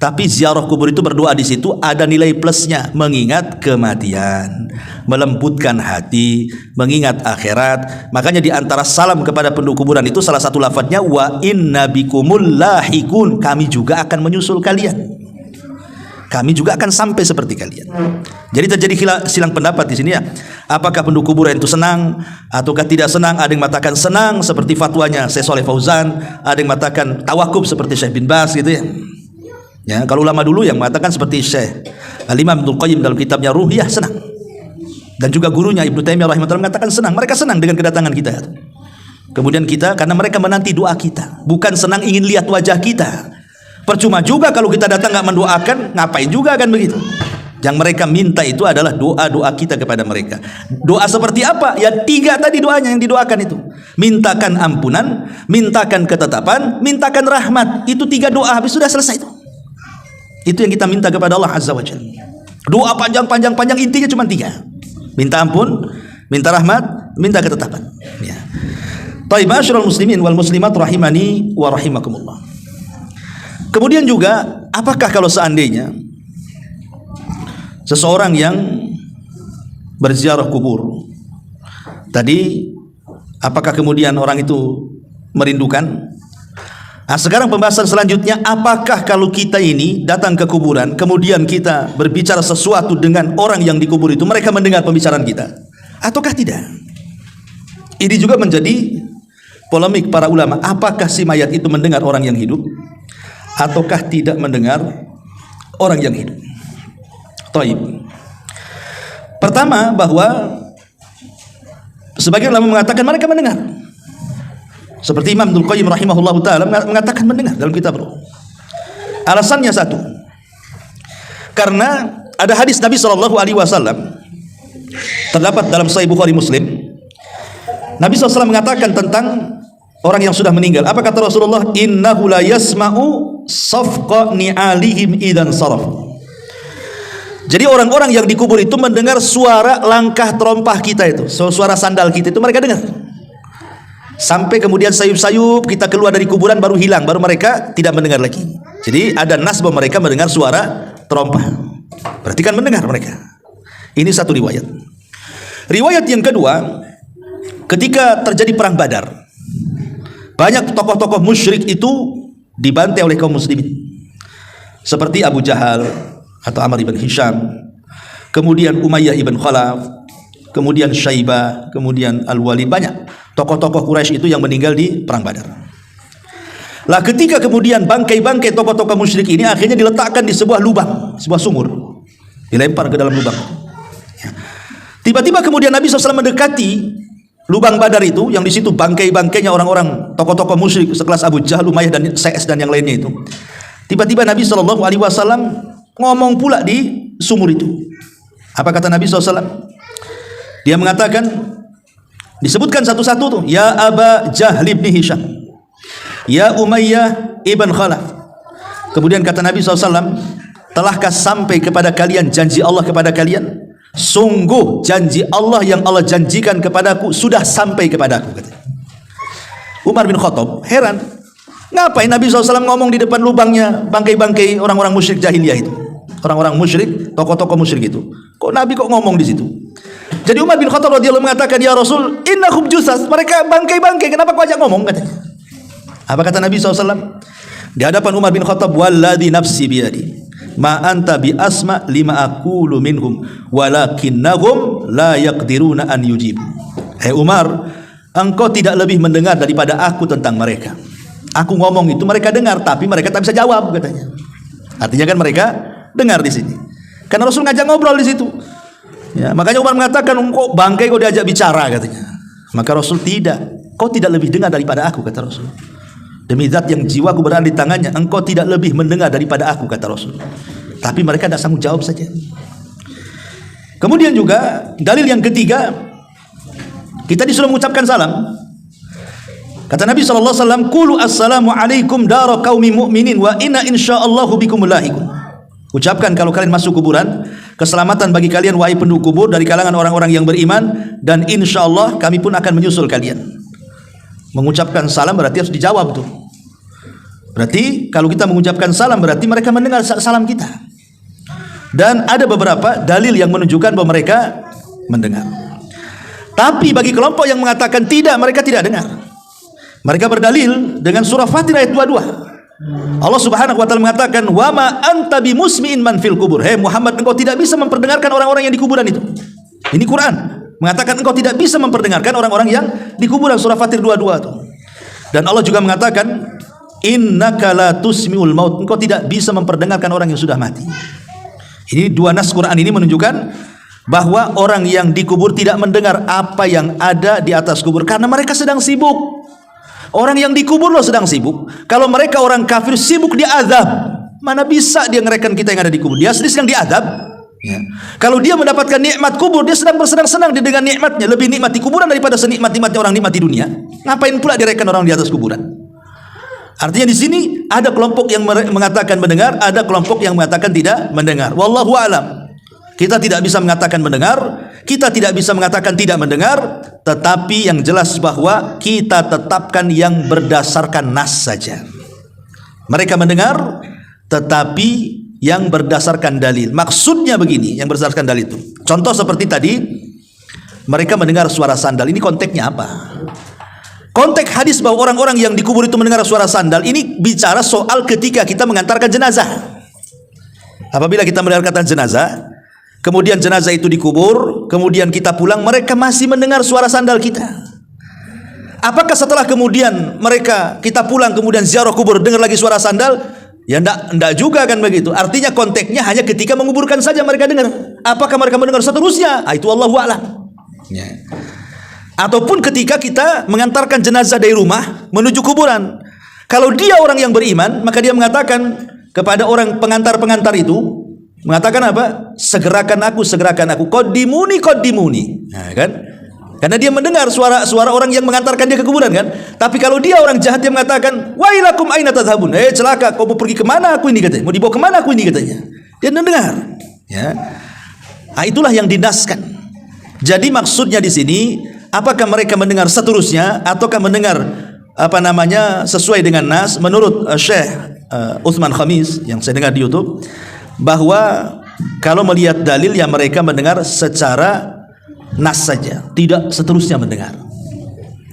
Tapi ziarah kubur itu berdoa di situ ada nilai plusnya, mengingat kematian, melembutkan hati, mengingat akhirat. Makanya di antara salam kepada penduduk kuburan itu salah satu lafadznya wa inna bikumul lahikun, kami juga akan menyusul kalian. Kami juga akan sampai seperti kalian. Jadi terjadi silang pendapat di sini ya. Apakah penduduk kuburan itu senang ataukah tidak senang? Ada yang mengatakan senang seperti fatwanya Syekh Shalih Fauzan, ada yang mengatakan tawakuf seperti Syekh bin Baz gitu ya. Ya, kalau ulama dulu yang mengatakan seperti Syekh Al-Imam Ibnu Qayyim dalam kitabnya Ruhiyah senang. Dan juga gurunya Ibnu Taimiyah rahimahullah mengatakan senang. Mereka senang dengan kedatangan kita. Kemudian kita, karena mereka menanti doa kita, bukan senang ingin lihat wajah kita. Percuma juga kalau kita datang nggak mendoakan, ngapain juga kan begitu. Yang mereka minta itu adalah doa-doa kita kepada mereka. Doa seperti apa? Ya 3 tadi doanya yang didoakan itu. Mintakan ampunan, mintakan ketetapan, mintakan rahmat. Itu 3 doa, habis sudah selesai itu. Itu yang kita minta kepada Allah Azza wa Jalla. Doa panjang, intinya cuma 3. Minta ampun, minta rahmat, minta ketetapan. Ya. Taib ma'asyiral muslimin wal muslimat rahimani wa rahimakumullah. Kemudian juga, apakah kalau seandainya seseorang yang berziarah kubur tadi, apakah kemudian orang itu merindukan? Nah, sekarang pembahasan selanjutnya, apakah kalau kita ini datang ke kuburan, kemudian kita berbicara sesuatu dengan orang yang dikubur itu, mereka mendengar pembicaraan kita, ataukah tidak? Ini juga menjadi polemik para ulama. Apakah si mayat itu mendengar orang yang hidup, ataukah tidak mendengar orang yang hidup? Taib. Pertama, bahwa sebagian ulama mengatakan mereka mendengar. Seperti Imam Ibnu Qayyim rahimahullah ta'ala mengatakan mendengar dalam kitab Ruh. Alasannya satu, karena ada hadis Nabi SAW terdapat dalam Sahih Bukhari Muslim. Nabi SAW mengatakan tentang orang yang sudah meninggal. Apa kata Rasulullah? Innahu la yasma'u safqa ni'alihim idan saraf. Jadi orang-orang yang dikubur itu mendengar suara langkah terompah kita itu, suara sandal kita itu mereka dengar. Sampai kemudian sayup-sayup kita keluar dari kuburan baru hilang, baru mereka tidak mendengar lagi. Jadi ada nas bahwa mereka mendengar suara terompah. Berarti kan mendengar mereka. Ini satu riwayat. Riwayat yang kedua, ketika terjadi perang Badar, banyak tokoh-tokoh musyrik itu dibantai oleh kaum muslimin. Seperti Abu Jahal atau Amr ibn Hisham, kemudian Umayyah ibn Khalaf, kemudian Syaibah, kemudian Al-Walid, banyak tokoh-tokoh Quraisy itu yang meninggal di perang Badar. Lah ketika kemudian bangkai-bangkai tokoh-tokoh musyrik ini akhirnya diletakkan di sebuah lubang, sebuah sumur, dilempar ke dalam lubang. Tiba-tiba kemudian Nabi SAW mendekati lubang Badar itu, yang di situ bangkai-bangkainya orang-orang tokoh-tokoh musyrik sekelas Abu Jahal, Umayyah dan CS dan yang lainnya itu. Tiba-tiba Nabi SAW ngomong pula di sumur itu. Apa kata Nabi SAW? Dia mengatakan, disebutkan satu-satu tuh, ya Aba Jahl ibn Hisham, ya Umayyah ibn Khalaf. Kemudian kata Nabi SAW, telahkah sampai kepada kalian janji Allah kepada kalian? Sungguh janji Allah yang Allah janjikan kepadaku sudah sampai kepadaku, kata Umar bin Khattab. Heran, ngapain Nabi SAW ngomong di depan lubangnya bangkai-bangkai orang-orang musyrik jahiliyah itu, orang-orang musyrik, tokoh-tokoh musyrik itu. Kok Nabi kok ngomong di situ? Jadi Umar bin Khattab radhiyallahu mengatakan, ya Rasul, innahum jusas, mereka bangkai-bangkai, kenapa kau ajak ngomong, katanya. Apa kata Nabi SAW? Di hadapan Umar bin Khattab, walladhi nafsi biyadi, ma anta bi asma lima aqulu minhum, walakinnahum la yaqdiruna an yujibu. Hai Umar, engkau tidak lebih mendengar daripada aku tentang mereka. Aku ngomong itu mereka dengar, tapi mereka tak bisa jawab, katanya. Artinya kan mereka dengar di sini. Karena Rasul ngajak ngobrol di situ. Ya, makanya Umar mengatakan, kok bangkai kau diajak bicara, katanya. Maka Rasul tidak, kau tidak lebih dengar daripada aku, kata Rasul. Demi zat yang jiwaku berada di tangannya, engkau tidak lebih mendengar daripada aku, kata Rasul. Tapi mereka tidak sanggup jawab saja. Kemudian juga dalil yang ketiga, kita disuruh mengucapkan salam. Kata Nabi SAW, qulu assalamu alaikum dara qaumi mu'minin wa inna insyaallahu bikum lahiqun. Ucapkan kalau kalian masuk kuburan, keselamatan bagi kalian wahai penduduk kubur dari kalangan orang-orang yang beriman, dan insyaallah kami pun akan menyusul kalian. Mengucapkan salam berarti harus dijawab tuh. Berarti kalau kita mengucapkan salam berarti mereka mendengar salam kita. Dan ada beberapa dalil yang menunjukkan bahwa mereka mendengar. Tapi bagi kelompok yang mengatakan tidak, mereka tidak dengar, mereka berdalil dengan surah Fatir ayat 22. Allah Subhanahu wa taala mengatakan, "Wa ma anta bimusmi'in man fil kubur." Hei Muhammad, engkau tidak bisa memperdengarkan orang-orang yang di kuburan itu. Ini Quran mengatakan engkau tidak bisa memperdengarkan orang-orang yang di kuburan, surah Fatir 22 itu. Dan Allah juga mengatakan, "Innaka la tusmi'ul maut." Engkau tidak bisa memperdengarkan orang yang sudah mati. Ini dua nas Quran ini menunjukkan bahwa orang yang dikubur tidak mendengar apa yang ada di atas kubur karena mereka sedang sibuk. Orang yang dikubur loh sedang sibuk. Kalau mereka orang kafir sibuk diazab, mana bisa dia ngerekan kita yang ada di kubur? Dia sedang diazab. Ya. Kalau dia mendapatkan nikmat kubur, dia sedang bersenang-senang dengan nikmatnya. Lebih nikmat di kuburan daripada senikmat-nikmatnya orang nikmat di dunia. Ngapain pula direkan orang di atas kuburan? Artinya di sini ada kelompok yang mengatakan mendengar, ada kelompok yang mengatakan tidak mendengar. Wallahu a'lam. Kita tidak bisa mengatakan mendengar, kita tidak bisa mengatakan tidak mendengar, tetapi yang jelas bahwa kita tetapkan yang berdasarkan nas saja. Mereka mendengar, tetapi yang berdasarkan dalil. Maksudnya begini, yang berdasarkan dalil itu. Contoh seperti tadi, mereka mendengar suara sandal. Ini konteksnya apa? Konteks hadis bahwa orang-orang yang dikubur itu mendengar suara sandal, ini bicara soal ketika kita mengantarkan jenazah. Apabila kita mendengarkan jenazah, kemudian jenazah itu dikubur, kemudian kita pulang, mereka masih mendengar suara sandal kita. Apakah setelah kemudian kita pulang kemudian ziarah kubur dengar lagi suara sandal? Ya enggak juga kan begitu. Artinya konteksnya hanya ketika menguburkan saja mereka dengar. Apakah mereka mendengar seterusnya? Itu Allahu a'lam. Ya. Ataupun ketika kita mengantarkan jenazah dari rumah menuju kuburan. Kalau dia orang yang beriman, maka dia mengatakan kepada orang pengantar-pengantar itu, mengatakan apa? Segerakan aku, segerakan aku. Qaddimuni, qaddimuni. Nah, kan? Karena dia mendengar suara orang yang mengantarkan dia ke kuburan kan. Tapi kalau dia orang jahat, dia mengatakan, wailakum aina tadhabun. Celaka, kau mau pergi kemana aku ini katanya. Mau dibawa kemana aku ini katanya. Dia mendengar. Ya. Nah, itulah yang dinaskan. Jadi maksudnya di sini, apakah mereka mendengar seterusnya ataukah mendengar sesuai dengan nas? Menurut Syekh Utsman Khamis yang saya dengar di YouTube, bahwa kalau melihat dalil yang mereka mendengar secara nas saja, tidak seterusnya mendengar.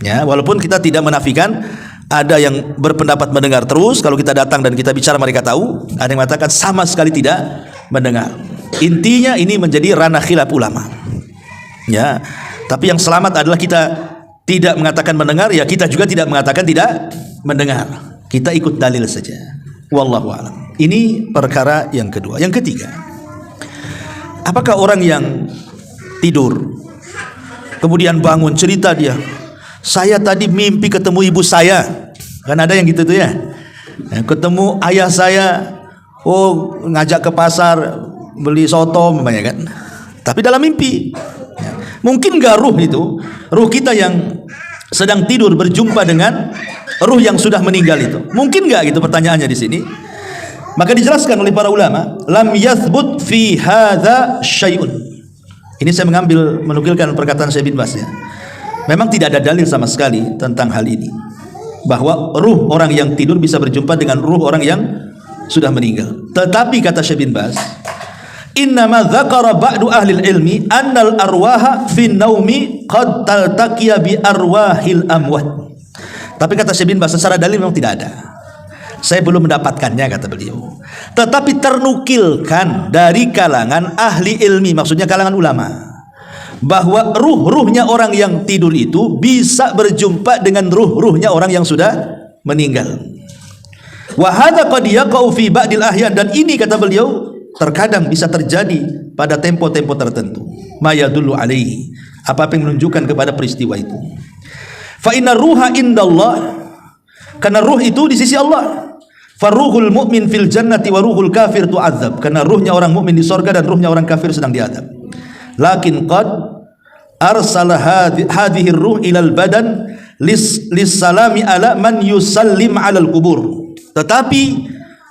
Ya, walaupun kita tidak menafikan ada yang berpendapat mendengar terus. Kalau kita datang dan kita bicara mereka tahu. Ada yang mengatakan sama sekali tidak mendengar. Intinya ini menjadi ranah khilaf ulama. Ya, tapi yang selamat adalah kita tidak mengatakan mendengar, ya kita juga tidak mengatakan tidak mendengar. Kita ikut dalil saja. Wallahu a'lam. Ini perkara yang kedua. Yang ketiga, apakah orang yang tidur kemudian bangun cerita dia, saya tadi mimpi ketemu ibu saya. Kan ada yang gitu tuh ya. Ketemu ayah saya, ngajak ke pasar beli soto namanya kan. Tapi dalam mimpi. Mungkin gak ruh itu, ruh kita yang sedang tidur berjumpa dengan ruh yang sudah meninggal itu? Mungkin gak gitu pertanyaannya di sini? Maka dijelaskan oleh para ulama, lam yathbut fi hadza syai'un. Ini saya menukilkan perkataan Syekh bin Baz ya. Memang tidak ada dalil sama sekali tentang hal ini, bahwa ruh orang yang tidur bisa berjumpa dengan ruh orang yang sudah meninggal. Tetapi kata Syekh bin Baz, innama dzakara ba'du ahli ilmi annal arwaha fin naumi qad taltaqiya bi arwahil amwat. Tapi kata Syekh bin Baz secara dalil memang tidak ada. Saya belum mendapatkannya kata beliau. Tetapi ternukilkan dari kalangan ahli ilmi, maksudnya kalangan ulama, bahwa ruh-ruhnya orang yang tidur itu bisa berjumpa dengan ruh-ruhnya orang yang sudah meninggal. Wa hadza qad yaqau fi ba'dil ahyan, dan ini kata beliau terkadang bisa terjadi pada tempo-tempo tertentu. Ma yadullu alaihi, apa yang menunjukkan kepada peristiwa itu. Fa inna ruha indallah, karena ruh itu di sisi Allah. Faruhul mu'min fil jannati wa ruhul kafir tu'adzab, karena ruhnya orang mukmin di surga dan ruhnya orang kafir sedang diadab. Lakin qad arsala hadhihi ruh ilal badan lis salami ala man yusallim ala al kubur. Tetapi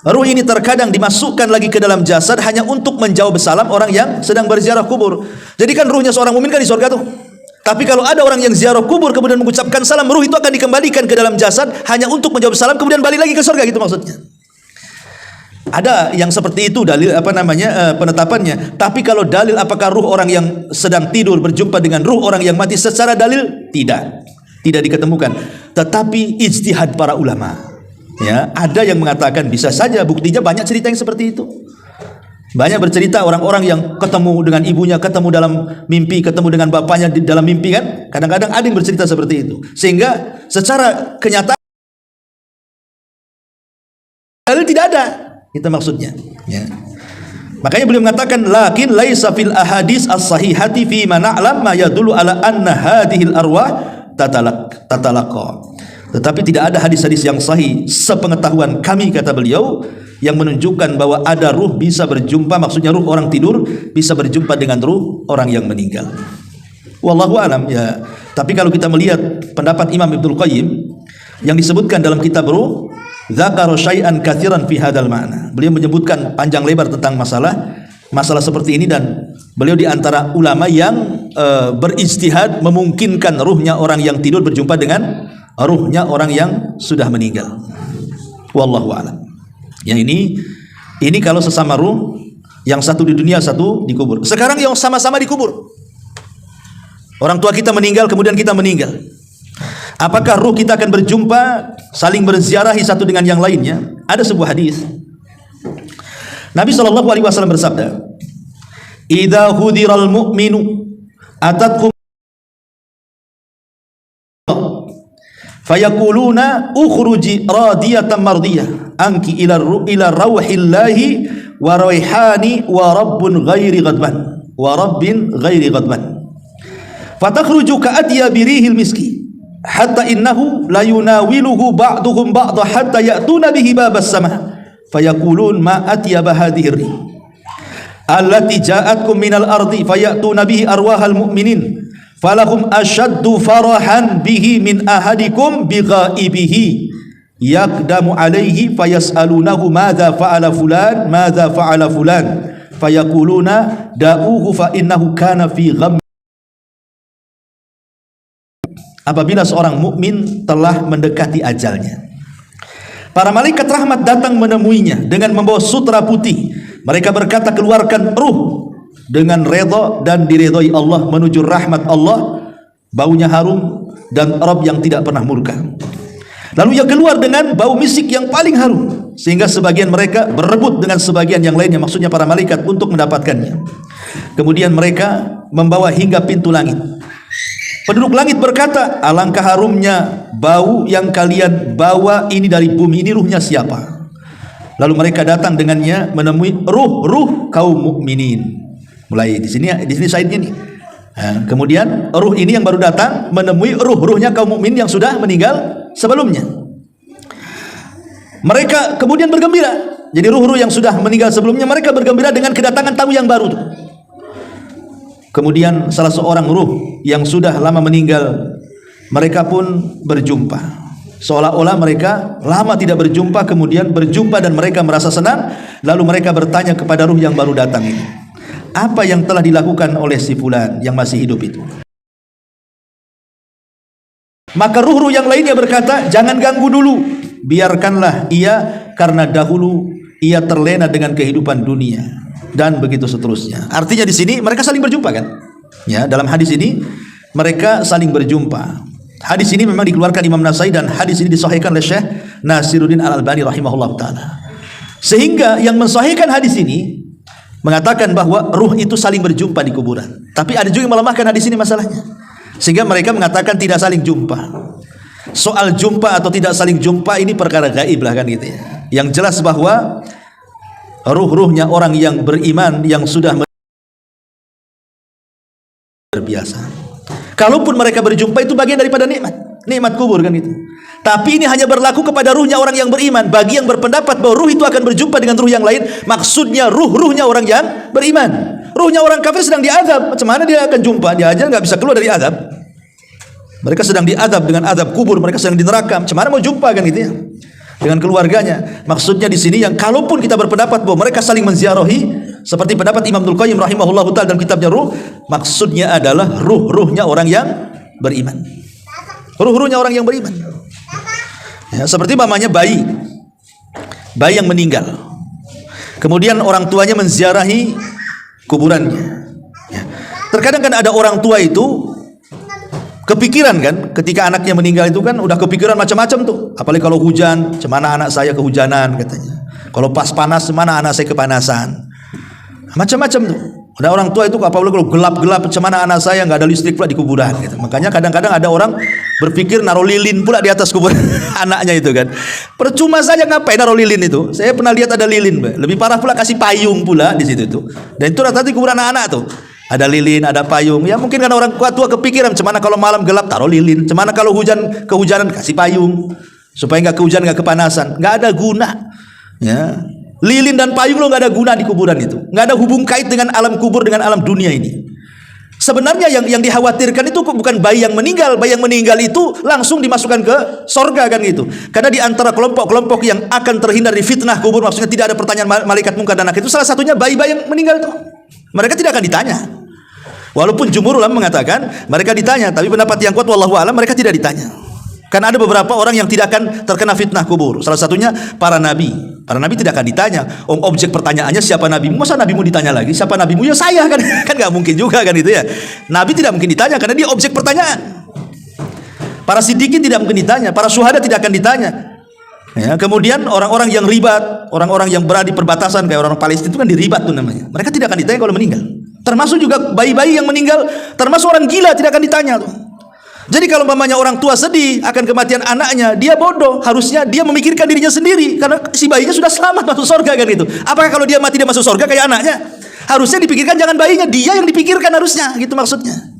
Ruh ini terkadang dimasukkan lagi ke dalam jasad hanya untuk menjawab salam orang yang sedang berziarah kubur. Jadi kan ruhnya seorang mukmin kan di surga tuh. Tapi kalau ada orang yang ziarah kubur kemudian mengucapkan salam, ruh itu akan dikembalikan ke dalam jasad hanya untuk menjawab salam kemudian balik lagi ke surga, gitu maksudnya. Ada yang seperti itu dalil penetapannya. Tapi kalau dalil apakah ruh orang yang sedang tidur berjumpa dengan ruh orang yang mati secara dalil tidak diketemukan. Tetapi ijtihad para ulama. Ya, ada yang mengatakan bisa saja, buktinya banyak cerita yang seperti itu. Banyak bercerita orang-orang yang ketemu dengan ibunya, ketemu dalam mimpi, ketemu dengan bapaknya di dalam mimpi kan. Kadang-kadang ada yang bercerita seperti itu. Sehingga secara kenyataan dalil tidak ada. Itu maksudnya. Ya. Makanya beliau mengatakan lakin laisa fil ahadits as-sahihati fi ma na'lam ma yadullu ala anna hadhil arwah tatalaqa. Tetapi tidak ada hadis-hadis yang sahih sepengetahuan kami, kata beliau, yang menunjukkan bahwa ada ruh bisa berjumpa, maksudnya ruh orang tidur bisa berjumpa dengan ruh orang yang meninggal. Wallahu alam ya. Tapi kalau kita melihat pendapat Imam Ibnul Qayyim yang disebutkan dalam kitab Ruh, dzakara syai'an katsiran fi hadzal ma'na. Beliau menyebutkan panjang lebar tentang masalah seperti ini, dan beliau di antara ulama yang berijtihad memungkinkan ruhnya orang yang tidur berjumpa dengan ruhnya orang yang sudah meninggal. Wallahu a'lam. Ya, ini kalau sesama ruh, yang satu di dunia, satu di kubur. Sekarang yang sama-sama di kubur. Orang tua kita meninggal, kemudian kita meninggal. Apakah ruh kita akan berjumpa, saling berziarahi satu dengan yang lainnya? Ada sebuah hadis. Nabi SAW bersabda, "Idza hudiral mu'minu atatkum fayaquluna ukhruji radiyatan mardiyah anki ila rauhillahi wa raihani wa rabbin ghairi ghadban fatakhruju ka'atiya birihil miski hatta innahu la yunawiluhu ba'duhum ba'dha hatta ya'tuna bihi babas sama fayaqulun ma atyaba hadhihi rih allati ja'atkum minal ardi fayatuna bihi arwahal mu'minin falahum ashaddu farahan bihi min ahadikum bighaibihi yaqdamu alaihi fayas'alunahu madza fa'ala fulan fayaquluna da'uhu fa innahu kana fi gham. Apabila seorang mukmin telah mendekati ajalnya, para malaikat rahmat datang menemuinya dengan membawa sutra putih. Mereka berkata, keluarkan ruh dengan redha dan diredhai Allah menuju rahmat Allah, baunya harum dan Rabb yang tidak pernah murka. Lalu ia keluar dengan bau misik yang paling harum, sehingga sebagian mereka berebut dengan sebagian yang lainnya, maksudnya para malaikat, untuk mendapatkannya. Kemudian mereka membawa hingga pintu langit. Penduduk langit berkata, alangkah harumnya bau yang kalian bawa ini dari bumi, ini ruhnya siapa? Lalu mereka datang dengannya menemui ruh kaum mukminin. Mulai di sini saidnya nih. Nah, kemudian ruh ini yang baru datang menemui ruhnya kaum mukmin yang sudah meninggal sebelumnya. Mereka kemudian bergembira. Jadi ruh yang sudah meninggal sebelumnya, mereka bergembira dengan kedatangan tamu yang baru. Kemudian salah seorang ruh yang sudah lama meninggal, mereka pun berjumpa. Seolah-olah mereka lama tidak berjumpa, kemudian berjumpa dan mereka merasa senang. Lalu mereka bertanya kepada ruh yang baru datang ini, apa yang telah dilakukan oleh si fulan yang masih hidup itu? Maka ruh-ruh yang lainnya berkata, jangan ganggu dulu, biarkanlah ia, karena dahulu ia terlena dengan kehidupan dunia, dan begitu seterusnya. Artinya di sini mereka saling berjumpa kan? Ya, dalam hadis ini mereka saling berjumpa. Hadis ini memang dikeluarkan Imam Nasai, dan hadis ini disahihkan oleh Syekh Nasiruddin Al-Albani rahimahullah taala. Sehingga yang mensahihkan hadis ini mengatakan bahwa ruh itu saling berjumpa di kuburan. Tapi ada juga yang melemahkan hadis ini masalahnya, sehingga mereka mengatakan tidak saling jumpa. Soal jumpa atau tidak saling jumpa ini perkara gaib lah kan gitu ya. Yang jelas bahwa ruh-ruhnya orang yang beriman yang sudah berbiasa. Kalaupun mereka berjumpa itu bagian daripada nikmat kubur kan itu. Tapi ini hanya berlaku kepada ruhnya orang yang beriman. Bagi yang berpendapat bahwa ruh itu akan berjumpa dengan ruh yang lain, maksudnya ruhnya orang yang beriman. Ruhnya orang kafir sedang diazab, macam mana dia akan jumpa? Dia aja nggak bisa keluar dari azab. Mereka sedang diazab dengan azab kubur, mereka sedang di neraka, macam mana mau jumpa kan gitu ya. dengan keluarganya. Maksudnya di sini yang kalaupun kita berpendapat bahwa mereka saling menziarahi seperti pendapat Imam Ibnul Qayyim rahimahullahu taala dalam kitabnya Ruh, maksudnya adalah ruh-ruhnya orang yang beriman. Ruh-ruhnya orang yang beriman. Ya, seperti mamanya bayi yang meninggal. Kemudian orang tuanya menziarahi kuburannya. Ya. Terkadang kan ada orang tua itu kepikiran kan, ketika anaknya meninggal itu kan udah kepikiran macam-macam tuh. Apalagi kalau hujan, cemana anak saya kehujanan katanya. Kalau pas panas, cemana anak saya kepanasan. Macam-macam tuh. Ada orang tua itu apalagi kalau gelap-gelap, cemana anak saya nggak ada listrik pula di kuburan. Gitu. Makanya kadang-kadang ada orang berpikir naruh lilin pula di atas kuburan anaknya itu kan. Percuma saja ngapain naruh lilin itu. Saya pernah lihat ada lilin, lebih parah pula kasih payung pula di situ tuh. Dan itu rata-rata di kuburan anak-anak tuh. Ada lilin, ada payung. Ya mungkin kan orang tua kepikiran, cemana kalau malam gelap taruh lilin, cemana kalau kehujanan kasih payung supaya nggak kehujanan, nggak kepanasan. Nggak ada guna. Ya, lilin dan payung lo nggak ada guna di kuburan itu. Nggak ada hubung kait dengan alam kubur, dengan alam dunia ini. Sebenarnya yang dikhawatirkan itu bukan bayi yang meninggal. Bayi yang meninggal itu langsung dimasukkan ke sorga kan gitu. Karena di antara kelompok-kelompok yang akan terhindar dari fitnah kubur, maksudnya tidak ada pertanyaan malaikat mungkar dan nakir, itu salah satunya bayi-bayi yang meninggal itu. Mereka tidak akan ditanya. Walaupun jumhur ulama mengatakan mereka ditanya, tapi pendapat yang kuat wallahu a'lam mereka tidak ditanya. Karena ada beberapa orang yang tidak akan terkena fitnah kubur. Salah satunya para nabi. Para nabi tidak akan ditanya. Objek pertanyaannya siapa nabimu? Masa nabimu ditanya lagi? Siapa nabimu? Ya saya kan. Kan nggak mungkin juga kan itu ya. Nabi tidak mungkin ditanya karena dia objek pertanyaan. Para siddiqin tidak mungkin ditanya. Para syuhada tidak akan ditanya. Ya, kemudian orang-orang yang ribat, orang-orang yang berada di perbatasan kayak orang Palestina itu kan diribat tuh namanya. Mereka tidak akan ditanya kalau meninggal. Termasuk juga bayi-bayi yang meninggal, termasuk orang gila tidak akan ditanya tuh. Jadi kalau mamanya orang tua sedih akan kematian anaknya, dia bodoh. Harusnya dia memikirkan dirinya sendiri karena si bayinya sudah selamat masuk surga kan itu. Apakah kalau dia mati dia masuk surga kayak anaknya? Harusnya dipikirkan jangan bayinya, dia yang dipikirkan harusnya, gitu maksudnya.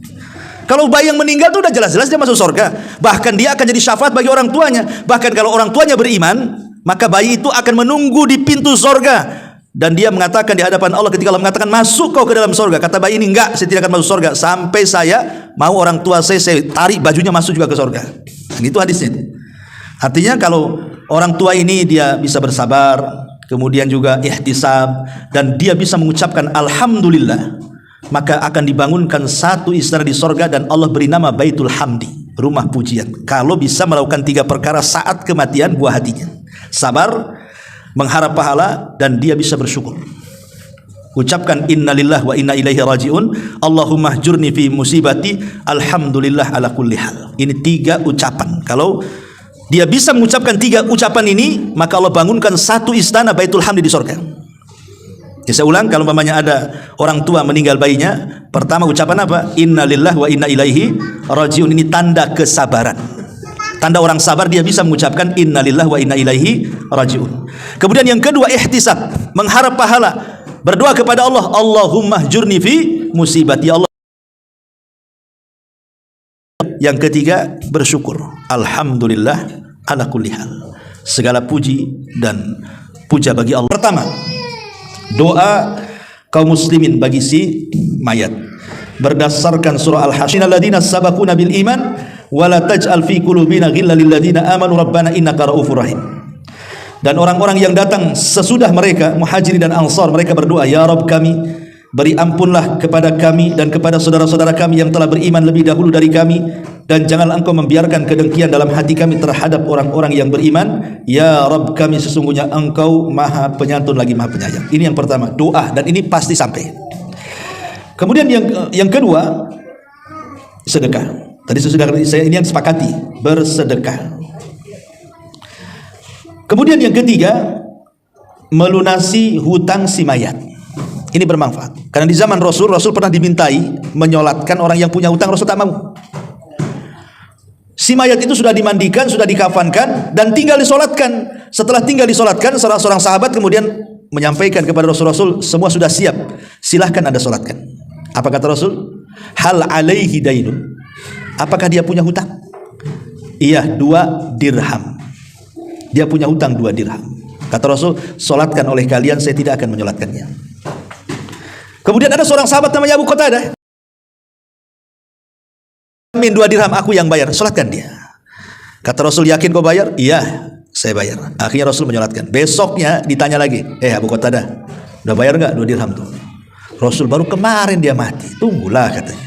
Kalau bayi yang meninggal itu udah jelas-jelas dia masuk surga. Bahkan dia akan jadi syafaat bagi orang tuanya. Bahkan kalau orang tuanya beriman, maka bayi itu akan menunggu di pintu surga. Dan dia mengatakan di hadapan Allah ketika Allah mengatakan masuk kau ke dalam surga. Kata bayi ini enggak, saya tidak akan masuk surga sampai saya mau orang tua saya tarik bajunya masuk juga ke surga. Dan itu hadisnya. Artinya kalau orang tua ini dia bisa bersabar, kemudian juga ihtisab, dan dia bisa mengucapkan alhamdulillah, maka akan dibangunkan satu istana di sorga dan Allah beri nama Baitul Hamdi, rumah pujian. Kalau bisa melakukan 3 perkara saat kematian buah hatinya: sabar, mengharap pahala, dan dia bisa bersyukur. Ucapkan innalillah wa inna ilaihi rajiun, Allahumma jurni fi musibati, alhamdulillah ala kulli hal. Ini 3 ucapan. Kalau dia bisa mengucapkan 3 ucapan ini, maka Allah bangunkan satu istana Baitul Hamdi di sorga. Ya, saya ulang, kalau mamanya ada orang tua meninggal bayinya, pertama ucapan apa? Innalillah wa inna ilaihi rajiun. Ini tanda kesabaran. Tanda orang sabar, dia bisa mengucapkan innalillah wa inna ilaihi rajiun. Kemudian yang kedua ihtisab, mengharap pahala, berdoa kepada Allah, Allahumma jurni fi musibati, Allah. Yang ketiga bersyukur, alhamdulillah ala kulli hal. Segala puji dan puja bagi Allah. Pertama, doa kaum muslimin bagi si mayat berdasarkan surah Al-Hasyr, alladzina sabaquna bil iman wala taj'al fi qulubina ghillan lil ladzina amanu rabbana innaka raufur rahim. Dan orang-orang yang datang sesudah mereka, muhajirin dan ansar, mereka berdoa, ya Rabb kami, beri ampunlah kepada kami dan kepada saudara-saudara kami yang telah beriman lebih dahulu dari kami, dan janganlah engkau membiarkan kedengkian dalam hati kami terhadap orang-orang yang beriman. Ya Rabb kami, sesungguhnya engkau maha penyantun lagi maha penyayang. Ini yang pertama, doa, dan ini pasti sampai. Kemudian yang kedua, sedekah. Tadi sudah saya ini yang sepakati, bersedekah. Kemudian yang ketiga, melunasi hutang si mayat. Ini bermanfaat. Karena di zaman Rasul pernah dimintai menyolatkan orang yang punya hutang, Rasul tak mau. Si mayat itu sudah dimandikan, sudah dikafankan, dan tinggal disolatkan. Setelah tinggal disolatkan, seorang sahabat kemudian menyampaikan kepada Rasul, semua sudah siap, silahkan Anda solatkan. Apa kata Rasul? Hal alaihi dainun. Apakah dia punya hutang? Iya, 2 dirham. Dia punya hutang 2 dirham. Kata Rasul, solatkan oleh kalian, saya tidak akan menyolatkannya. Kemudian ada seorang sahabat namanya Abu Qatadah. Min 2 dirham, aku yang bayar, solatkan dia. Kata Rasul, yakin kau bayar? Iya, saya bayar. Akhirnya Rasul menyolatkan. Besoknya ditanya lagi, Abu Qatadah, udah bayar nggak 2 dirham tuh? Rasul, baru kemarin dia mati. Tunggulah katanya.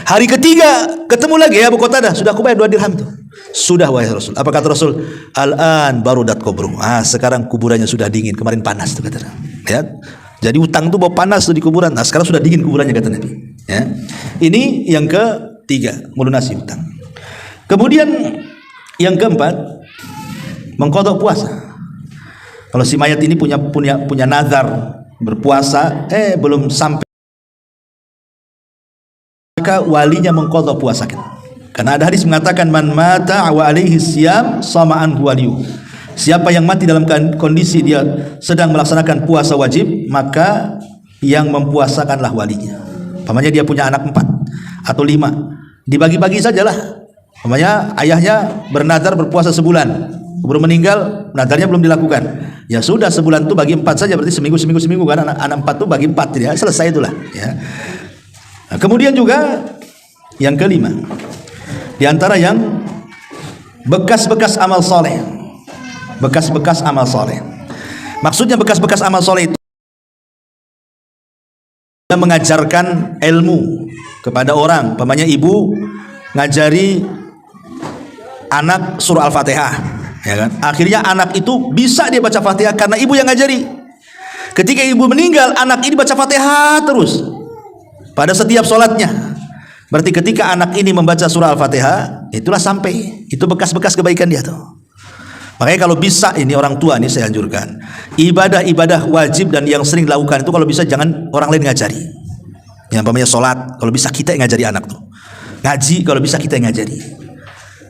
Hari ketiga ketemu lagi, Abu Qatadah, sudah aku bayar 2 dirham tuh. Sudah wahai Rasul. Apa kata Rasul? Al-an barudat kubru. Sekarang kuburannya sudah dingin. Kemarin panas tuh kata. Ya. Jadi utang tuh bawa panas tuh di kuburan. Sekarang sudah dingin kuburannya kata Nabi. Ya. Ini yang ketiga, melunasi utang. Kemudian yang keempat, mengqadha puasa. Kalau si mayat ini punya nazar berpuasa, belum sampai, maka walinya mengqadha puasa. Karena ada hadis mengatakan man mata wa alaihi siyam sama anhu waliyu. Siapa yang mati dalam kondisi dia sedang melaksanakan puasa wajib, maka yang mempuasakanlah walinya. Pamannya dia punya anak 4 atau 5, dibagi-bagi sajalah. Pamannya ayahnya bernazar berpuasa sebulan, baru meninggal, nazarnya belum dilakukan. Ya sudah, sebulan itu bagi 4 saja, berarti seminggu kan, anak 4 itu bagi 4 ya, selesai itulah ya. Nah, kemudian juga yang kelima, di antara yang bekas-bekas amal soleh. Bekas-bekas amal soleh. Maksudnya bekas-bekas amal soleh itu mengajarkan ilmu kepada orang. Pamannya ibu ngajari anak surah Al-Fatihah, ya kan? Akhirnya anak itu bisa dia baca Fatihah karena ibu yang ngajari. Ketika ibu meninggal, anak ini baca Fatihah terus pada setiap sholatnya. Berarti ketika anak ini membaca surah Al-Fatihah, itulah sampai. Itu bekas-bekas kebaikan dia tuh. Makanya kalau bisa, ini orang tua ini saya anjurkan, ibadah-ibadah wajib dan yang sering dilakukan itu kalau bisa jangan orang lain ngajari. Yang namanya sholat, kalau bisa kita yang ngajari anak tuh. Ngaji, kalau bisa kita yang ngajari.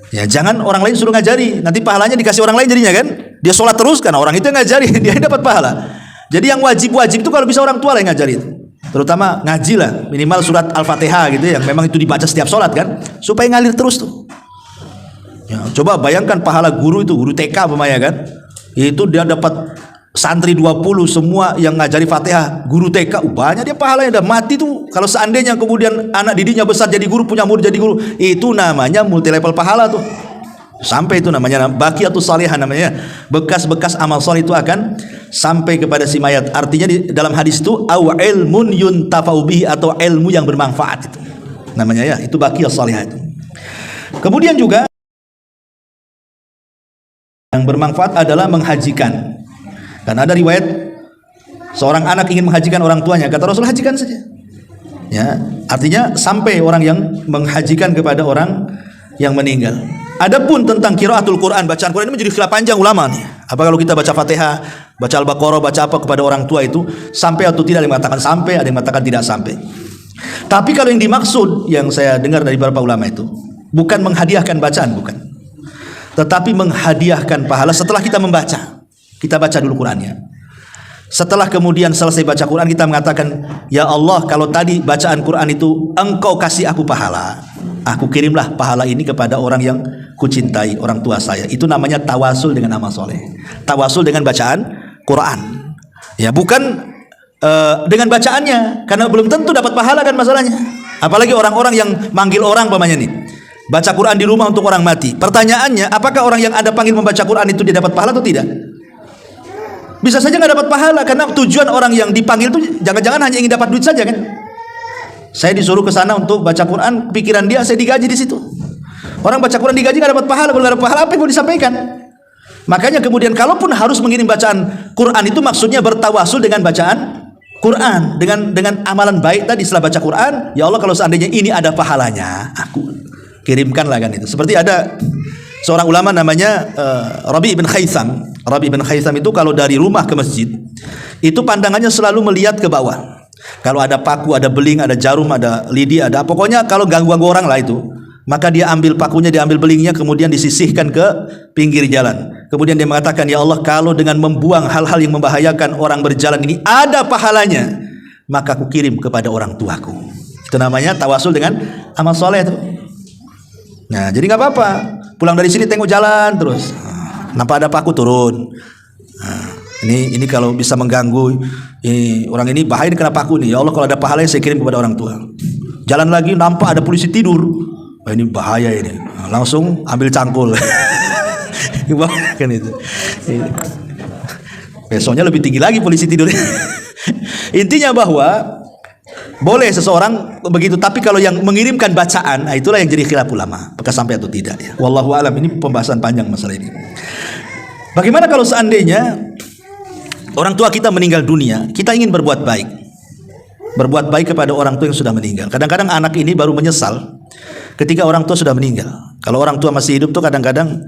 Ya, jangan orang lain suruh ngajari, nanti pahalanya dikasih orang lain jadinya kan. Dia sholat terus karena orang itu yang ngajari, dia dapat pahala. Jadi yang wajib-wajib itu kalau bisa orang tua lah yang ngajari itu. Terutama ngaji lah, minimal surat Al-Fatihah gitu yang memang itu dibaca setiap sholat kan, supaya ngalir terus tuh. Ya, coba bayangkan pahala guru itu, guru TK pemaya kan, itu dia dapat santri 20 semua yang ngajari Fatihah, guru TK, banyak dia pahalanya, udah mati tuh. Kalau seandainya kemudian anak didiknya besar jadi guru, punya murid jadi guru, itu namanya multi level pahala tuh. Sampai itu namanya baqiyatus salihah, namanya bekas-bekas amal soleh itu akan sampai kepada si mayat. Artinya di dalam hadis itu au ilmun yuntafa'u bihi, atau ilmu yang bermanfaat itu. Namanya ya, itu baqiyus salihah itu. Kemudian juga yang bermanfaat adalah menghajikan. Karena ada riwayat seorang anak ingin menghajikan orang tuanya, kata Rasul, hajikan saja. Ya, artinya sampai orang yang menghajikan kepada orang yang meninggal. Adapun tentang qiraatul Quran, bacaan Quran ini menjadi khilaf panjang ulama nih. Apa kalau kita baca Fatihah, baca Al-Baqarah, baca apa kepada orang tua itu sampai atau tidak? Ada yang mengatakan sampai, ada yang mengatakan tidak sampai. Tapi kalau yang dimaksud yang saya dengar dari beberapa ulama itu bukan menghadiahkan bacaan, bukan. Tetapi menghadiahkan pahala setelah kita membaca. Kita baca dulu Qurannya. Setelah kemudian selesai baca Quran, kita mengatakan, ya Allah, kalau tadi bacaan Quran itu Engkau kasih aku pahala, aku kirimlah pahala ini kepada orang yang kucintai, orang tua saya. Itu namanya tawasul dengan amal soleh. Tawasul dengan bacaan Quran. Ya, bukan dengan bacaannya, karena belum tentu dapat pahala kan masalahnya. Apalagi orang-orang yang manggil orang pamannya nih, baca Quran di rumah untuk orang mati. Pertanyaannya, apakah orang yang Anda panggil membaca Quran itu dia dapat pahala atau tidak? Bisa saja nggak dapat pahala, karena tujuan orang yang dipanggil itu jangan-jangan hanya ingin dapat duit saja kan? Saya disuruh ke sana untuk baca Quran, pikiran dia saya digaji di situ. Orang baca Quran digaji nggak dapat pahala, kalau nggak dapat pahala apa yang mau disampaikan? Makanya kemudian kalaupun harus mengirim bacaan Quran itu maksudnya bertawasul dengan bacaan Quran, dengan amalan baik tadi setelah baca Quran. Ya Allah, kalau seandainya ini ada pahalanya, aku kirimkanlah kan itu. Seperti ada seorang ulama namanya Rabi bin Khaitham. Rabi bin Khaitham itu kalau dari rumah ke masjid itu pandangannya selalu melihat ke bawah. Kalau ada paku, ada beling, ada jarum, ada lidi, ada pokoknya kalau ganggu-ganggu orang lah itu, maka dia ambil pakunya, dia ambil belingnya, kemudian disisihkan ke pinggir jalan. Kemudian dia mengatakan, ya Allah, kalau dengan membuang hal-hal yang membahayakan orang berjalan ini ada pahalanya, maka aku kirim kepada orang tuaku. Itu namanya tawasul dengan amal soleh itu. Nah, jadi nggak apa-apa. Pulang dari sini tengok jalan terus, nampak ada paku, turun. Nah, ini kalau bisa mengganggu, ini orang ini bahaya kena paku nih. Ya Allah, kalau ada pahalanya saya kirim kepada orang tua. Jalan lagi nampak ada polisi tidur. Ini bahaya ini. Nah, langsung ambil cangkul. Kan itu. Besoknya lebih tinggi lagi polisi tidurnya. Intinya bahwa boleh seseorang begitu, tapi kalau yang mengirimkan bacaan, nah itulah yang jadi khilaf ulama, apakah sampai atau tidak ya. Wallahu alam, ini pembahasan panjang masalah ini. Bagaimana kalau seandainya orang tua kita meninggal dunia, kita ingin berbuat baik. Berbuat baik kepada orang tua yang sudah meninggal. Kadang-kadang anak ini baru menyesal ketika orang tua sudah meninggal. Kalau orang tua masih hidup tuh kadang-kadang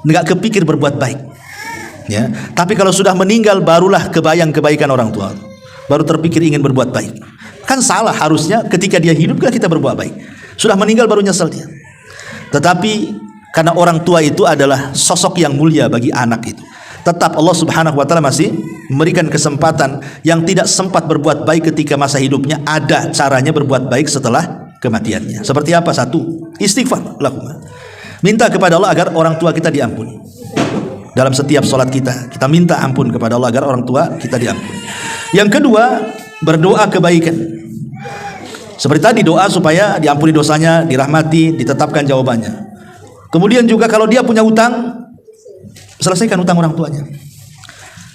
nggak kepikir berbuat baik. Ya, tapi kalau sudah meninggal barulah kebayang kebaikan orang tua. Baru terpikir ingin berbuat baik. Kan salah, harusnya ketika dia hidup kita berbuat baik. Sudah meninggal baru nyesal dia. Tetapi karena orang tua itu adalah sosok yang mulia bagi anak itu, tetap Allah Subhanahu wa taala masih memberikan kesempatan yang tidak sempat berbuat baik ketika masa hidupnya, ada caranya berbuat baik setelah kematiannya. Seperti apa? Satu, istighfar, lakukan. Minta kepada Allah agar orang tua kita diampuni. Dalam setiap sholat kita minta ampun kepada Allah agar orang tua kita diampuni. Yang kedua, berdoa kebaikan. Seperti tadi, doa supaya diampuni dosanya, dirahmati, ditetapkan jawabannya. Kemudian juga kalau dia punya hutang, selesaikan hutang orang tuanya.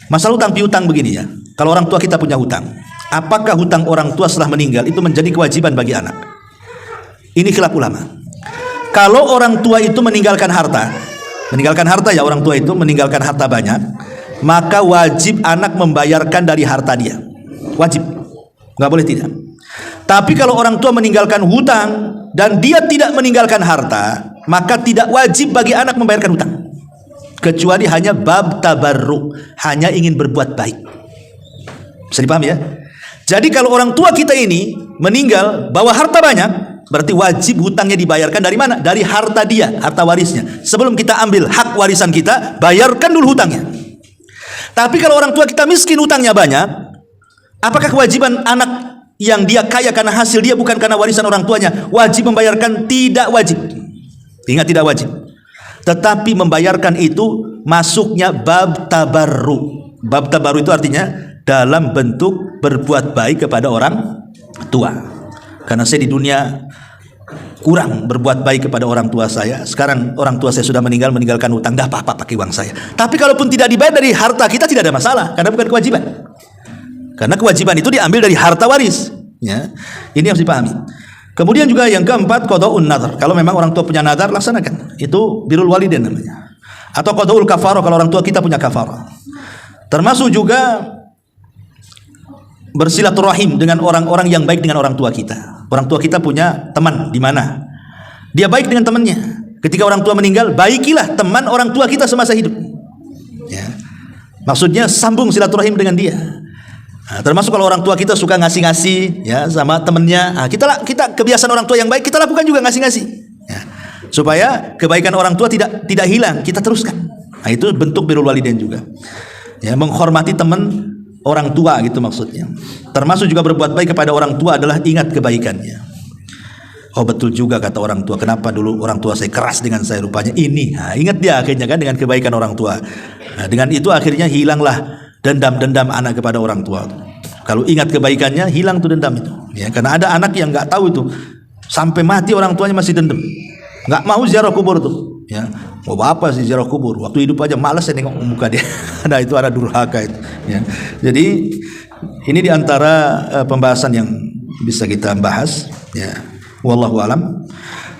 Masalah hutang piutang begini ya. Kalau orang tua kita punya hutang, apakah hutang orang tua setelah meninggal itu menjadi kewajiban bagi anak? Ini khilaf ulama. Kalau orang tua itu meninggalkan harta ya, orang tua itu meninggalkan harta banyak, maka wajib anak membayarkan dari harta dia. Wajib, nggak boleh tidak. Tapi kalau orang tua meninggalkan hutang dan dia tidak meninggalkan harta, maka tidak wajib bagi anak membayarkan hutang, kecuali hanya bab tabarruk, hanya ingin berbuat baik. Bisa dipahami ya? Jadi kalau orang tua kita ini meninggal bawa harta banyak, berarti wajib hutangnya dibayarkan dari mana? Dari harta dia, harta warisnya. Sebelum kita ambil hak warisan kita, bayarkan dulu hutangnya. Tapi kalau orang tua kita miskin, hutangnya banyak, apakah kewajiban anak yang dia kaya karena hasil dia, bukan karena warisan orang tuanya, wajib membayarkan? Tidak wajib. Ingat, tidak wajib. Tetapi membayarkan itu masuknya bab tabarru. Bab tabarru itu artinya dalam bentuk berbuat baik kepada orang tua. Karena saya di dunia kurang berbuat baik kepada orang tua saya, sekarang orang tua saya sudah meninggalkan hutang, dah apa-apa pakai uang saya. Tapi kalaupun tidak dibayar dari harta kita, tidak ada masalah, karena bukan kewajiban. Karena kewajiban itu diambil dari harta waris ya. Ini harus dipahami. Kemudian juga yang keempat, qadaa'un nadhar. Kalau memang orang tua punya nadhar, laksanakan. Itu birrul walidain namanya. Atau qadaa'ul kafarah kalau orang tua kita punya kafarah. Termasuk juga bersilaturahim dengan orang-orang yang baik dengan orang tua kita. Orang tua kita punya teman di mana? Dia baik dengan temannya. Ketika orang tua meninggal, baikilah teman orang tua kita semasa hidup. Ya. Maksudnya sambung silaturahim dengan dia. Nah, termasuk kalau orang tua kita suka ngasih-ngasih ya sama temennya, nah, kita kebiasaan orang tua yang baik kita lakukan juga, ngasih-ngasih ya, supaya kebaikan orang tua tidak hilang, kita teruskan. Nah, itu bentuk birrul walidain juga ya, menghormati teman orang tua gitu maksudnya. Termasuk juga berbuat baik kepada orang tua adalah ingat kebaikannya. Oh betul juga kata orang tua, kenapa dulu orang tua saya keras dengan saya, rupanya ini. Nah, ingat dia akhirnya kan dengan kebaikan orang tua. Nah, dengan itu akhirnya hilanglah dendam-dendam anak kepada orang tua. Kalau ingat kebaikannya, hilang tuh dendam itu ya. Karena ada anak yang nggak tahu itu, sampai mati orang tuanya masih dendam, nggak mau ziarah kubur tuh ya. Mau apa sih ziarah kubur, waktu hidup aja malas saya nengok muka dia. Nah itu ada durhaka itu ya. Jadi ini diantara pembahasan yang bisa kita bahas ya. Wallahu alam.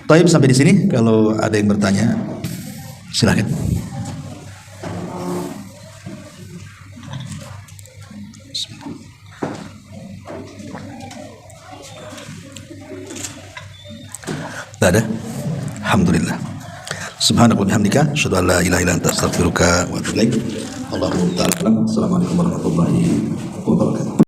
Taib, sampai di sini. Kalau ada yang bertanya silakan. Tak ada? Alhamdulillah. Subhanallah wa bihamdika, asyhadu an la ilaha illa anta, astaghfiruka wa atubu ilaik. Allahu ta'ala. Assalamualaikum warahmatullahi wabarakatuh.